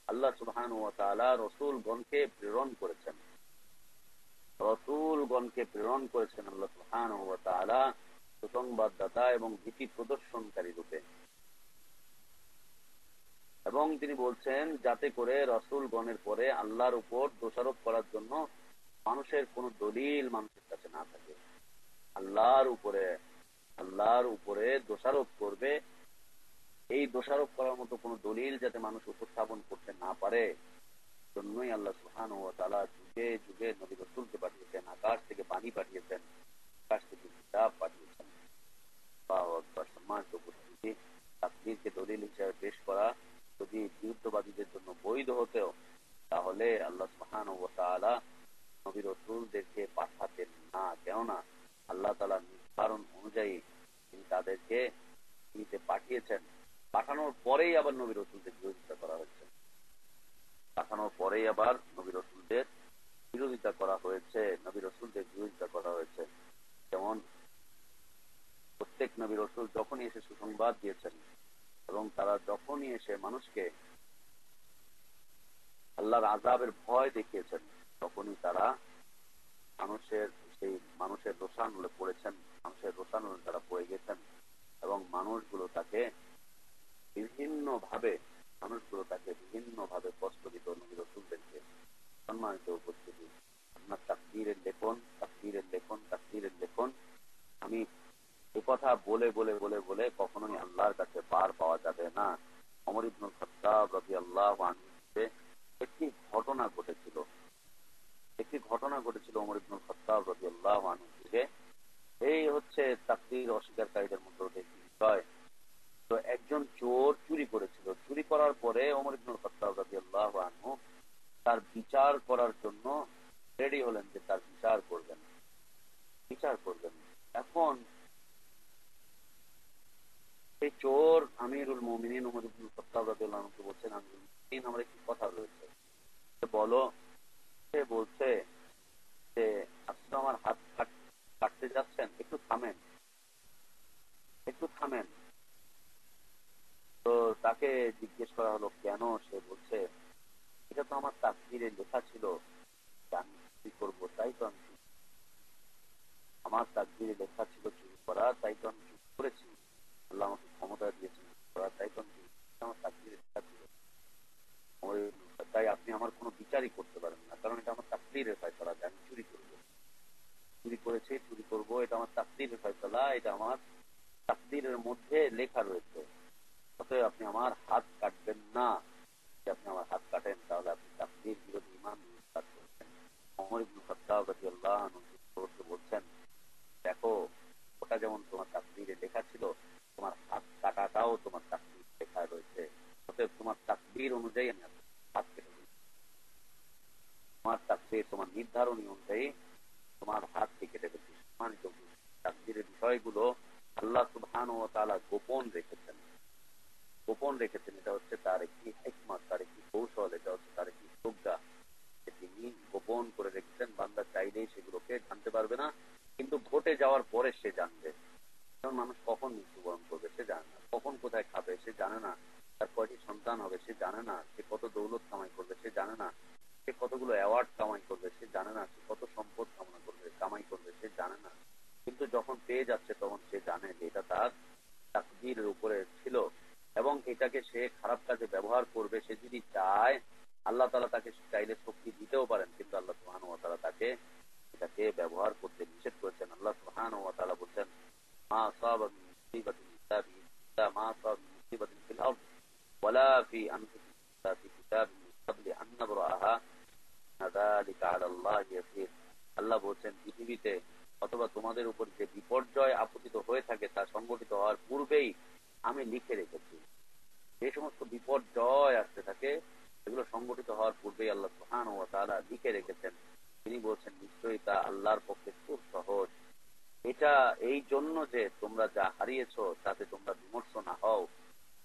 আল্লাহ সুবহানাহু ওয়া তাআলা রাসূলগণকে প্রেরণ করেছেন, রাসূলগণকে প্রেরণ করেছেন আল্লাহ সুবহানাহু ওয়া তাআলা সুসংবাদদাতা এবং ভীতি প্রদর্শনকারী রূপে। এবং তিনি বলছেন যাতে করে রাসূলগণের পরে আল্লাহর উপর দোষারোপ করার জন্য মানুষের কোন দলিল মানুষের কাছে না থাকে। আল্লাহর উপরে দোষারোপ করবে, এই দোষারোপ করার মতো কোন দলিল যাতে মানুষ উপস্থাপন করতে না পারে, জন্যই আল্লাহ সুবহানাহু ওয়া তাআলা যুগে যুগে নবী রাসূলকে পাঠিয়েছেন, আকাশ থেকে পানি পাঠিয়েছেন, আকাশ থেকে কিতাব পাঠিয়েছেন। আল্লাহু আকবার। সম্মানিত উপস্থিতি, তাকদীরকে দলিল হিসেবে পেশ করা যদি বিরুদ্ধবাদীদের জন্য বৈধ হতো, তাহলে আল্লাহ সুবহানাহু ওয়া তাআলা নবী রাসূলদেরকে পাঠাতেন না। কেননা আল্লাহ তাআলা নির্ধারণ অনুযায়ী তিনি তাদেরকে পৃথিবীতে পাঠিয়েছেন। পাঠানোর পরেই আবার নবী রাসূলদের বিরোধিতা করা হয়েছে, পাঠানোর পরেই আবার নবী রাসূলদের বিরোধিতা করা হয়েছে, নবী রাসূলদের বিরোধিতা করা হয়েছে। যেমন প্রত্যেক নবী রাসূল যখনই এসে সুসংবাদ দিয়েছেন এবং তারা যখনই এসে মানুষকে আল্লাহর আযাবের ভয় দেখিয়েছেন, তখনই তারা মানুষের রোষানলে পড়েছেন, মানুষের রোষানলে তারা পড়ে গেছেন এবং মানুষগুলো তাকে বিভিন্ন ভাবে কষ্ট দিত নবী রাসূলদেরকে। সম্মানিত উপস্থিতি, আপনার তাকদীরের লেখন আমি কথা বলে বলে বলে বলে কখনোই আল্লাহর কাছে পার পাওয়া যাবে না। ওমর ইবনুল খাত্তাব রাদিয়াল্লাহু আনহু একটি ঘটনা ঘটেছিল ওমর ইবনুল খাত্তাব রাদিয়াল্লাহু আনহু থেকে। এই হচ্ছে তাকদীর অস্বীকারীদের মধ্যে একটি বিষয়। তো একজন চোর চুরি করেছিল, চুরি করার পরে ওমর ইবনুল খাত্তাব রাদিয়াল্লাহু আনহু তার বিচার করার জন্য রেডি হলেন যে তার বিচার করবেন। এখন এই চোর আমিরুল মুমিনিন ওমর ইবনুল খাত্তাব রাদিয়াল্লাহু আনহু বলছেন, আমিরুল মুমিনিন আমার একটি কথা রয়েছে, বলো। সে বলছে যে আপনি তো আমার হাত কাটতে যাচ্ছেন, একটু থামেন, একটু থামেন। তো তাকে জিজ্ঞেস করা হলো কেন? সে বলছে এটা তো আমার তাকদীরে লেখা ছিল, আমি চুরি করবো, তাই তো আমি আমার তাকদীরে লেখা ছিল চুরি করা, তাই তো আমি চুরি করেছি। আল্লাহ আমাকে ক্ষমতা দিয়েছেন করা, তাই তো আমি আমার তাকদীরে লেখা ছিল। তাই আপনি আমার কোনো বিচারই করতে পারেন না, কারণ এটা আমার তাকদীরের ফয়সালা যে আমি চুরি করবো, চুরি করেছি, চুরি করবো, এটা আমার তাকদীরের ফয়সালা, এটা আমার তাকদীরের মধ্যে লেখা রয়েছে। অতএব আপনি আমার হাত কাটবেন না। যদি আপনি আমার হাত কাটেন তাহলে আপনি তাকদীর বিরোধী ঈমান কাজ করছেন। ওমর ইবনে খাত্তাব রাদিয়াল্লাহু আনহু বলছেন, দেখো ওটা যেমন তোমার তাকদীরে লেখা ছিল, তোমার হাত কাটাটাও তোমার তাকদীরে লেখা রয়েছে। অতএব তোমার তাকদীর অনুযায়ী আমি হাত কেটে দিই, তোমার তাকদীর, তোমার নির্ধারণী অনুযায়ী তোমার হাতকে কেটে ফেলছি। সম্মানিত, তাকদীরের বিষয়গুলো আল্লাহ সুবহানাহু ওয়া তাআলা গোপন রেখেছেন, গোপন রেখেছেন। এটা হচ্ছে তার একটি হিকমত, তার একটি কৌশল, এটা হচ্ছে তার একটি প্রজ্ঞা, তিনি গোপন করে রেখেছেন। বান্দা চাইলেই সেগুলোকে জানতে পারবে না, কিন্তু ঘটে যাওয়ার পরে সে জানবে। কারণ মানুষ কখন মৃত্যুবরণ করবে সে জানে না, কখন কোথায় খাবে সে জানে না, তার কয়টি সন্তান হবে সে জানে না, সে কত দৌলত কামাই করবে সে জানে না, সে কতগুলো অ্যাওয়ার্ড কামাই করবে সে জানে না, সে কত সম্পদ কামাই করবে সে জানে না। কিন্তু যখন পেয়ে যাচ্ছে তখন সে জানে যে এটা তার তাকদীরের উপরে ছিল, এবং এটাকে সে খারাপ কাজে ব্যবহার করবে। সে যদি চায়, আল্লাহ তাআলা তাকে চাইলে শক্তি দিতেও পারেন, কিন্তু আল্লাহ সুবহানাহু ওয়া তাআলা তাকে এটাকে ব্যবহার করতে নিষেধ করেছেন। আল্লাহ সুবহানাহু ওয়া তাআলা বলছেন, মা আসাবা মিন মুসিবাতিন ইল্লা মা আসাবা মিন মুসিবাতিন ফিল আরদ ওয়ালা ফি আনফুসিকুম ইল্লা ফি কিতাবিন মিন ক্বাবলি আন নাবরাআহা ইন্না যালিকা আলাল্লাহি ইয়াসীর। আল্লাহ বলছেন, পৃথিবীতে অথবা তোমাদের উপর যে বিপর্যয় আপতিত হয়ে থাকে তা সংঘটিত হওয়ার পূর্বেই আমি লিখে রেখেছি। যে সমস্ত বিপর্যয় আসতে থাকে এগুলো সংঘটিত হওয়ার পূর্বেই আল্লাহ সুবহানাহু ওয়া তাআলা লিখে রেখেছেন। তিনি বলছেন, নিশ্চয়ই তা আল্লাহর পক্ষে খুব সহজ। এটা এই জন্য যে তোমরা যা হারিয়েছো তাতে তোমরা বিমর্ষ না হও,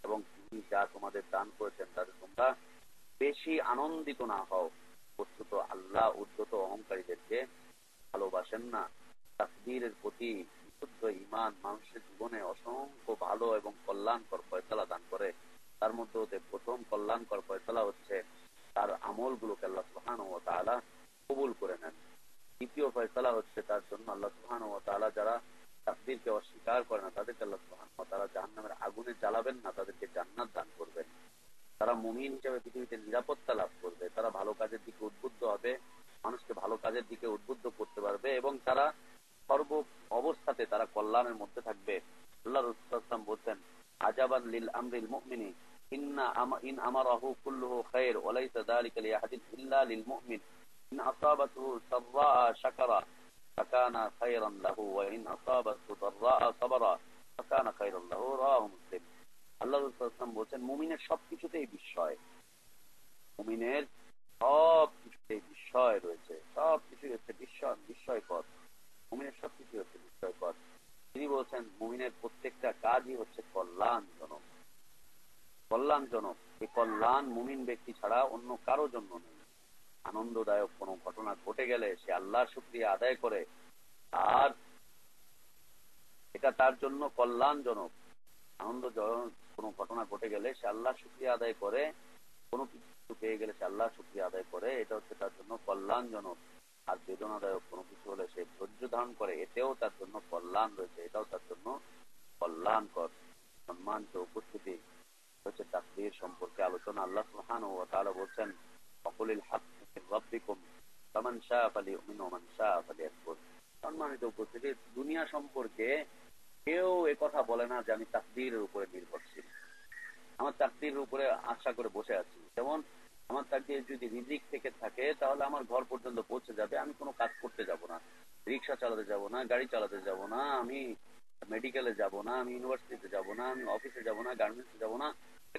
এবং তিনি যা তোমাদের দান করেছেন তাতে তোমরা বেশি আনন্দিত না হও। বস্তুত আল্লাহ উদ্ধত অহংকারীদেরকে ভালোবাসেন না। তাকদীরের প্রতি বিশুদ্ধ ঈমান মানুষের জীবনে অসংখ্য ভালো এবং কল্যাণকর ফয়সালা দান করে। তার মধ্যে হতে প্রথম কল্যাণকর ফয়সালা হচ্ছে তার আমলগুলোকে আল্লাহ সুবহানাহু ওয়া তাআলা কবুল করে নেন। দ্বিতীয় ফয়সালা হচ্ছে তার জন্য আল্লাহ সুবহানাহু ওয়া তাআলা যারা তাকদীরকে অস্বীকার করে না তাদেরকে আল্লাহ সুবহানাহু ওয়া তাআলা জাহান্নামের আগুনে জ্বালাবেন না, তাদেরকে জান্নাত দান করবেন। তারা মুমিন হিসেবে পৃথিবীতে নিরাপত্তা লাভ করবে, তারা ভালো কাজের দিকে উদ্বুদ্ধ হবে, মানুষকে ভালো কাজের দিকে উদ্বুদ্ধ করতে পারবে, এবং তারা সর্ব অবস্থাতে তারা কল্যাণের মধ্যে থাকবে। আল্লাহ রাসূল সাল্লাল্লাহু আলাইহি ওয়াসাল্লাম বলছেন, আজাবান লিল আমরিল মুমিনি ইন আমারাহু কুল্লুহু খায়র ওয়া লাইসা যালিকা লিআহাদিন ইল্লা লিল মুমিন ইন আসাবাতহু সাররা শাকারা ফাকানা খায়রান লাহু ওয়া ইন আসাবাতহু দাররা সাবারা ফাকানা খায়রান লাহু। রাওয়াহু মুসলিম। আল্লাহ রাসূল সাল্লাল্লাহু আলাইহি ওয়াসাল্লাম বলছেন, মুমিনের সবকিছুতেই বিস্ময়, মুমিনের সব কিছুতেই বিস্ময় রয়েছে, সবকিছুই হচ্ছে বিস্ময়কর, মুমিনের সবকিছু হচ্ছে বিস্ময়কর। তিনি বলছেন, মুমিনের প্রত্যেকটা কাজই হচ্ছে কল্যাণজনক, কল্যাণজনক। এই কল্যাণ মুমিন ব্যক্তি ছাড়া অন্য কারো জন্য নেই। আনন্দদায়ক কোনো ঘটনা ঘটে গেলে সে আল্লাহর শুকরিয়া আদায় করে, আর এটা তার জন্য কল্যাণজনক। আনন্দজনক কোনো ঘটনা ঘটে গেলে সে আল্লাহর শুকরিয়া আদায় করে, কোনো কিছু পেয়ে গেলে সে আল্লাহর শুকরিয়া আদায় করে, এটা হচ্ছে তার জন্য কল্যাণজনক। আর বেদনাদায়ক কোনো কিছু হলে সে ধৈর্য ধারণ করে, এতেও তার জন্য কল্যাণ রয়েছে, এটাও তার জন্য কল্যাণকর। সম্মানিত উপস্থিতি, হচ্ছে তাকদীর সম্পর্কে আলোচনা। আল্লাহ সুবহানাহু ওয়া তাআলা বলছেন, ওয়াকুলিল হাক্কু মির রাব্বিকুম ফামান শাআ ফালিউমিন ওয়া মান শাআ ফালিয়াকফুর। সম্মানিত উপস্থিতি, দুনিয়া সম্পর্কে কেউ একথা বলে না যে আমি তাকদীরের উপরে নির্ভরশীল, আমার তাকদীরের উপরে আশা করে বসে আছি। যেমন আমার তাকদীর যদি রিজিক থেকে থাকে তাহলে আমার ঘর পর্যন্ত পৌঁছে যাবে, আমি কোনো কাজ করতে যাব না, রিক্সা চালাতে যাব না, গাড়ি চালাতে যাব না, আমি মেডিকেলে যাব না, আমি ইউনিভার্সিটিতে যাব না, আমি অফিসে যাব না, গার্মেন্টসে যাব না।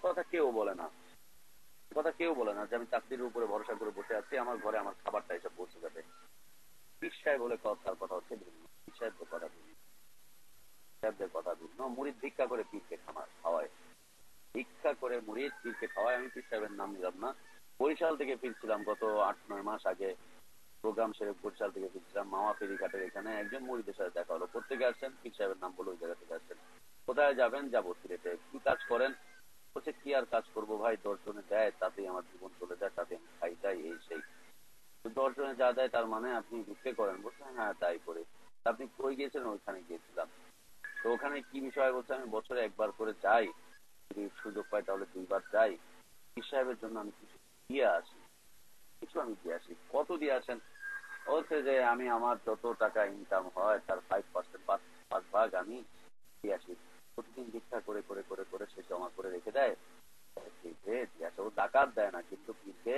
কথা কেউ বলে না, কথা কেউ বলে না যে আমি তাকদীরের উপরে ভরসা করে বসে আছি, আমার ঘরে আমার খাবারটা এসে পৌঁছে যাবে। পীর সাহেব বলে কথার কথা হচ্ছে ভিন্ন, পীর সাহেব কথা ভিন্ন। সাহেবদের কথা ভিন্ন। মুরিদ ভিক্ষা করে পীরকে খাওয়ায়, ভিক্ষা করে মুরিদ পীরকে খাওয়ায়। আমি পীর সাহেবের নাম নিলাম না। বরিশাল থেকে ফিরছিলাম গত 8-9 মাস আগে, প্রোগ্রাম সেরে বরিশাল থেকে ফিরছিলাম, মামা ফেরিঘাটের এখানে একজন মুরিদের সাথে দেখা হলো। কোথেকে আসছেন? পীর সাহেবের নাম বলে ওই জায়গা থেকে আসছেন। কোথায় যাবেন? যাবো সিলেটে। কি কাজ করেন? বলছে কি আর কাজ করবো ভাই, 10 জনে দেয় তাতেই আমার জীবন চলে যায়, তাতে আমি খাই যাই এই সেই। 10 জনে যা দেয় তার মানে আপনি ভিক্ষে করেন? বলছে হ্যাঁ তাই করে। আপনি কই গিয়েছিলেন? ওইখানে গিয়েছিলাম। তো ওখানে কি বিষয়? বলছে আমি বছরে একবার করে যাই, যদি সুযোগ পাই তাহলে 2 বার যাই, পীর সাহেবের জন্য আমি কিছু দিয়ে আসি। কিছু আমি দিয়ে আসি। কত দিয়ে আসেন? বলছে যে আমি আমার যত টাকা ইনকাম হয় তার 5%, 5 ভাগ আমি দিয়ে আসি। প্রতিদিন ভিক্ষা করে করে করে করে সে জমা করে রেখে দেয়। ও ডাকাত দেয় না, কিন্তু পীরকে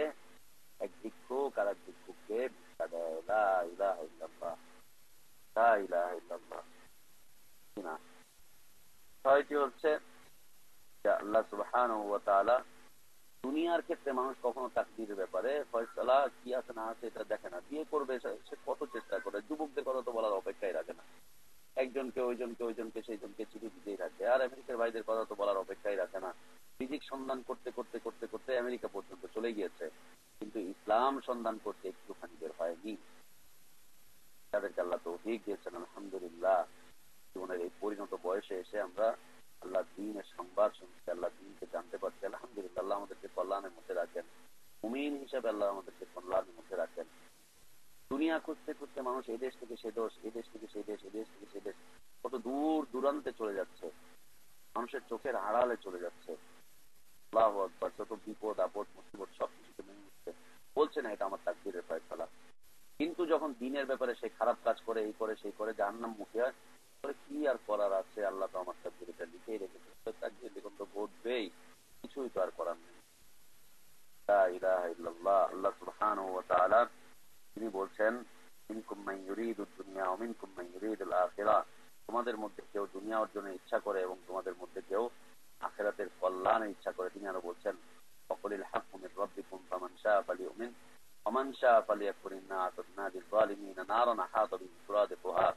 এক ভিক্ষুক আর এক ভিক্ষুককে ভিক্ষা দেয়। লা ইলাহা ইল্লাল্লাহ, লা ইলাহা ইল্লাল্লাহ। না, ছয়টি হচ্ছে যে আল্লাহ সুবহানাহু ওয়া তাআলা দুনিয়ার ক্ষেত্রে মানুষ কখনো তাকদীরের ব্যাপারে ফয়সালা কি আছে না আছে এটা দেখে না। বিয়ে করবে সে কত চেষ্টা করে, যুবকদের কথা তো বলার অপেক্ষাই রাখে না, একজনকে ওইজনকে ওইজনকে সেইজনকে চিঠি দিতেই থাকে। আর আমেরিকার ভাইদের কথা তো বলার অপেক্ষাই রাখে না, রিজিক সন্ধান করতে করতে করতে করতে আমেরিকা পর্যন্ত চলে গিয়েছে, কিন্তু ইসলাম সন্ধান করতে একটুখানি বের হয়নি। তাদেরকে আল্লাহ তৌফিক দিয়েছেন আলহামদুলিল্লাহ। জীবনের এই পরিণত বয়সে এসে আমরা আল্লাহ দ্বীনের সংবাদ শুনছি, আল্লাহ দ্বীনকে জানতে পারছি আলহামদুলিল্লাহ। আল্লাহ আমাদেরকে কল্যাণের মধ্যে রাখেন, মুমিন হিসেবে আল্লাহ আমাদেরকে কল্যাণের মধ্যে রাখেন। দুনিয়া খুঁজতে খুঁজতে মানুষ এই দেশ থেকে সে দেশ, এই দেশ থেকে সেই দেশ, এই দেশ থেকে সেই দেশ, কত দূর দূরান্তে চলে যাচ্ছে, মানুষের চোখের আড়ালে চলে যাচ্ছে। আল্লাহু আকবার। যত বিপদ আপদ মুসিবত সবকিছুকে মেনে নিচ্ছে, বলছে না এটা আমার তাকদীরের ফয়সালা। কিন্তু যখন দিনের ব্যাপারে সে খারাপ কাজ করে, এই করে সেই করে, জাহান্নাম মুখে হয়, কি আর করার আছে? আল্লাহ তো আমার তাকদীর এটা লিখেই রেখেছে, তাকদীর লিখন তো ঘটবেই, কিছুই তো আর করার নেই। লা ইলাহা ইল্লাল্লাহ। আল্লাহ সুবহানাহু ওয়া তাআলা তিনি বলছেন মিনকুম মান ইউরিদুদ দুনিয়া ওয়া মিনকুম মান ইউরিদুল আখিরাহ, তোমাদের মধ্যে কেউ দুনিয়া অর্জনের ইচ্ছা করে এবং তোমাদের মধ্যে কেউ আখিরাতের কল্যাণের ইচ্ছা করে। তিনি আরো বলছেন ওয়াকুলিল হাক্কু মির রাব্বিকুম ফামান শাআ ফালিউমিন ওয়া মান শাআ ফালিয়াকফুর ইন্না আ'তাদনা লিয-যালিমিনা নারান আহাতা বিহিম সুরাদিকুহা।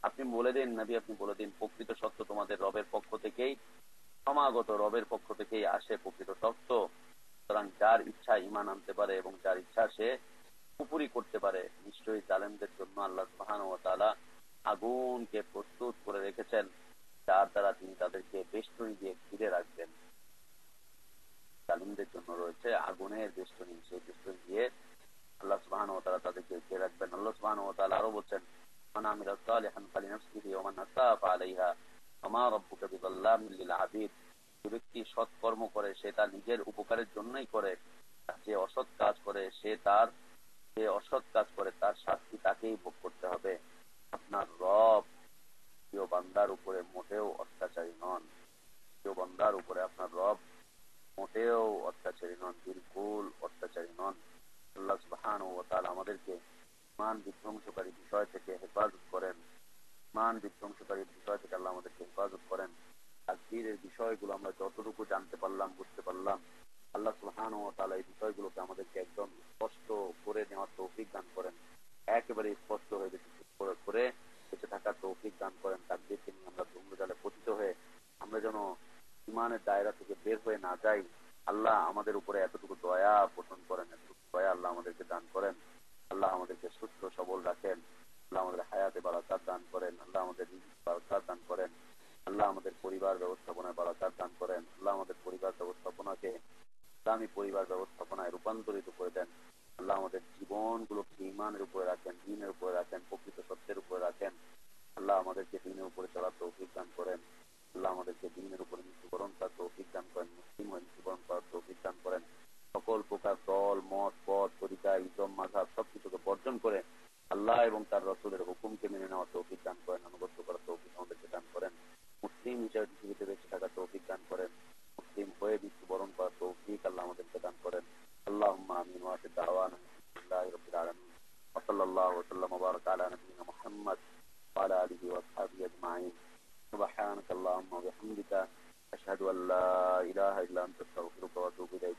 আপনি বলে দিন নবী, আপনি বলে দিন প্রকৃত সত্য তোমাদের রবের পক্ষ থেকেই সমাগত, রবের পক্ষ থেকেই আসে প্রকৃত সত্য। সুতরাং যার ইচ্ছা ঈমান আনতে পারে এবং যার ইচ্ছা সে কুফরি করতে পারে। নিশ্চয়ই জালেমদের জন্য আল্লাহ সুবহানাহু ওয়া তাআলা আগুনকে প্রস্তুত করে রেখেছেন, যার দ্বারা তিনি তাদেরকে বেষ্টনী দিয়ে ঘিরে রাখবেন। জালেমদের জন্য রয়েছে আগুনের বেষ্টনী, সেই বেষ্টনী দিয়ে আল্লাহ সুবহানাহু ওয়া তাআলা তাদেরকে ঘিরে রাখবেন। আল্লাহ সুবহানাহু ওয়া তাআলা আরো বলছেন মান আমিলা সালিহান ফালিনাফসিহি ওয়া মান আসাআ ফাআলাইহা ওয়া মা রাব্বুকা বিযাল্লামিল লিল আবিদ। যে ব্যক্তি সৎ কর্ম করে সে তার নিজের উপকারের জন্যই করে, যে অসৎ কাজ করে যে অসৎ কাজ করে তার শাস্তি তাকেই ভোগ করতে হবে। আপনার রব প্রিয় বান্দার উপরে মোটেও অত্যাচারী নন, প্রিয় বান্দার উপরে আপনার রব মোটেও অত্যাচারী নন, বিলকুল অত্যাচারী নন। আল্লাহ সুবহানাহু ওয়া তাআলা আমাদেরকে মান বিধ্বংসকারী বিষয় থেকে হেফাজত করেন, মান বিধ্বংসকারী বিষয় থেকে আল্লাহ আমাদেরকে হেফাজত করেন। তাকদীরের বিষয়গুলো আমরা যতটুকু জানতে পারলাম, বুঝতে পারলাম, আল্লাহ সুবহানাহু ওয়া তাআলা এই বিষয়গুলোকে আমাদেরকে একদম স্পষ্ট করে নেওয়ার তৌফিক দান করেন, একেবারে স্পষ্ট হয়ে করে বেঁচে থাকার তৌফিক দান করেন। তাকদীরকে নিয়ে আমরা ধূম্রজালে পতিত হয়ে আমরা যেন ঈমানের দায়রা থেকে বের হয়ে না যাই। আল্লাহ আমাদের উপরে এতটুকু দয়া পোষণ করেন, এতটুকু দয়া আল্লাহ আমাদেরকে দান করেন। আল্লাহ আমাদেরকে সুস্থ সবল রাখেন, আল্লাহ আমাদের হায়াতে বারাকাত দান করেন, আল্লাহ আমাদের রিজিকে বারাকাত দান করেন, আল্লাহ আমাদের পরিবার ব্যবস্থাপনায় বারাকাত দান করেন, আল্লাহ আমাদের পরিবার ব্যবস্থাপনাকে ইসলামী পরিবার ব্যবস্থাপনায় রূপান্তরিত করে দেন। আল্লাহ আমাদের জীবনগুলোকে ঈমানের উপরে রাখেন, দ্বীনের উপরে রাখেন, প্রকৃত সত্যের উপরে রাখেন। আল্লাহ আমাদেরকে দ্বীনের উপরে চলার তৌফিক দান করেন, আল্লাহ আমাদেরকে দ্বীনের উপরে মৃত্যুবরণ করার তৌফিক দান করেন, মুসলিম হয়ে মৃত্যুবরণ করার তৌফিক দান করেন। সকল প্রকার দল মত পথ তরিকা ইজম মাযহাব সবকিছুকে বর্জন করে আল্লাহ এবং তার রাসূলের হুকুমকে মেনে নেওয়ার তৌফিক দান করেন, আনুগত্য করার তৌফিক আমাদেরকে দান করেন। মুসলিম হিসেবে পৃথিবীতে বেঁচে থাকার তৌফিক দান করেন, মুসলিম হয়ে মৃত্যুবরণ করার তৌফিক আল্লাহ আমাদেরকে দান করেন। আল্লাহুম্মা আমিন ওয়া আখির দাওয়ানা আলহামদুলিল্লাহি রাব্বিল আলামিন ওয়া সাল্লাল্লাহু ওয়া সাল্লাম ওয়া বারাকা আলা নাবিয়িনা মুহাম্মদ ওয়া আলা আলিহি ওয়া আসহাবিহি আজমাইন। সুবহানাকাল্লাহুম্মা ওয়া বিহামদিকা আশহাদু আল্লা ইলাহা ইল্লা আনতা আস্তাগফিরুকা ওয়া আতুবু ইলাইক।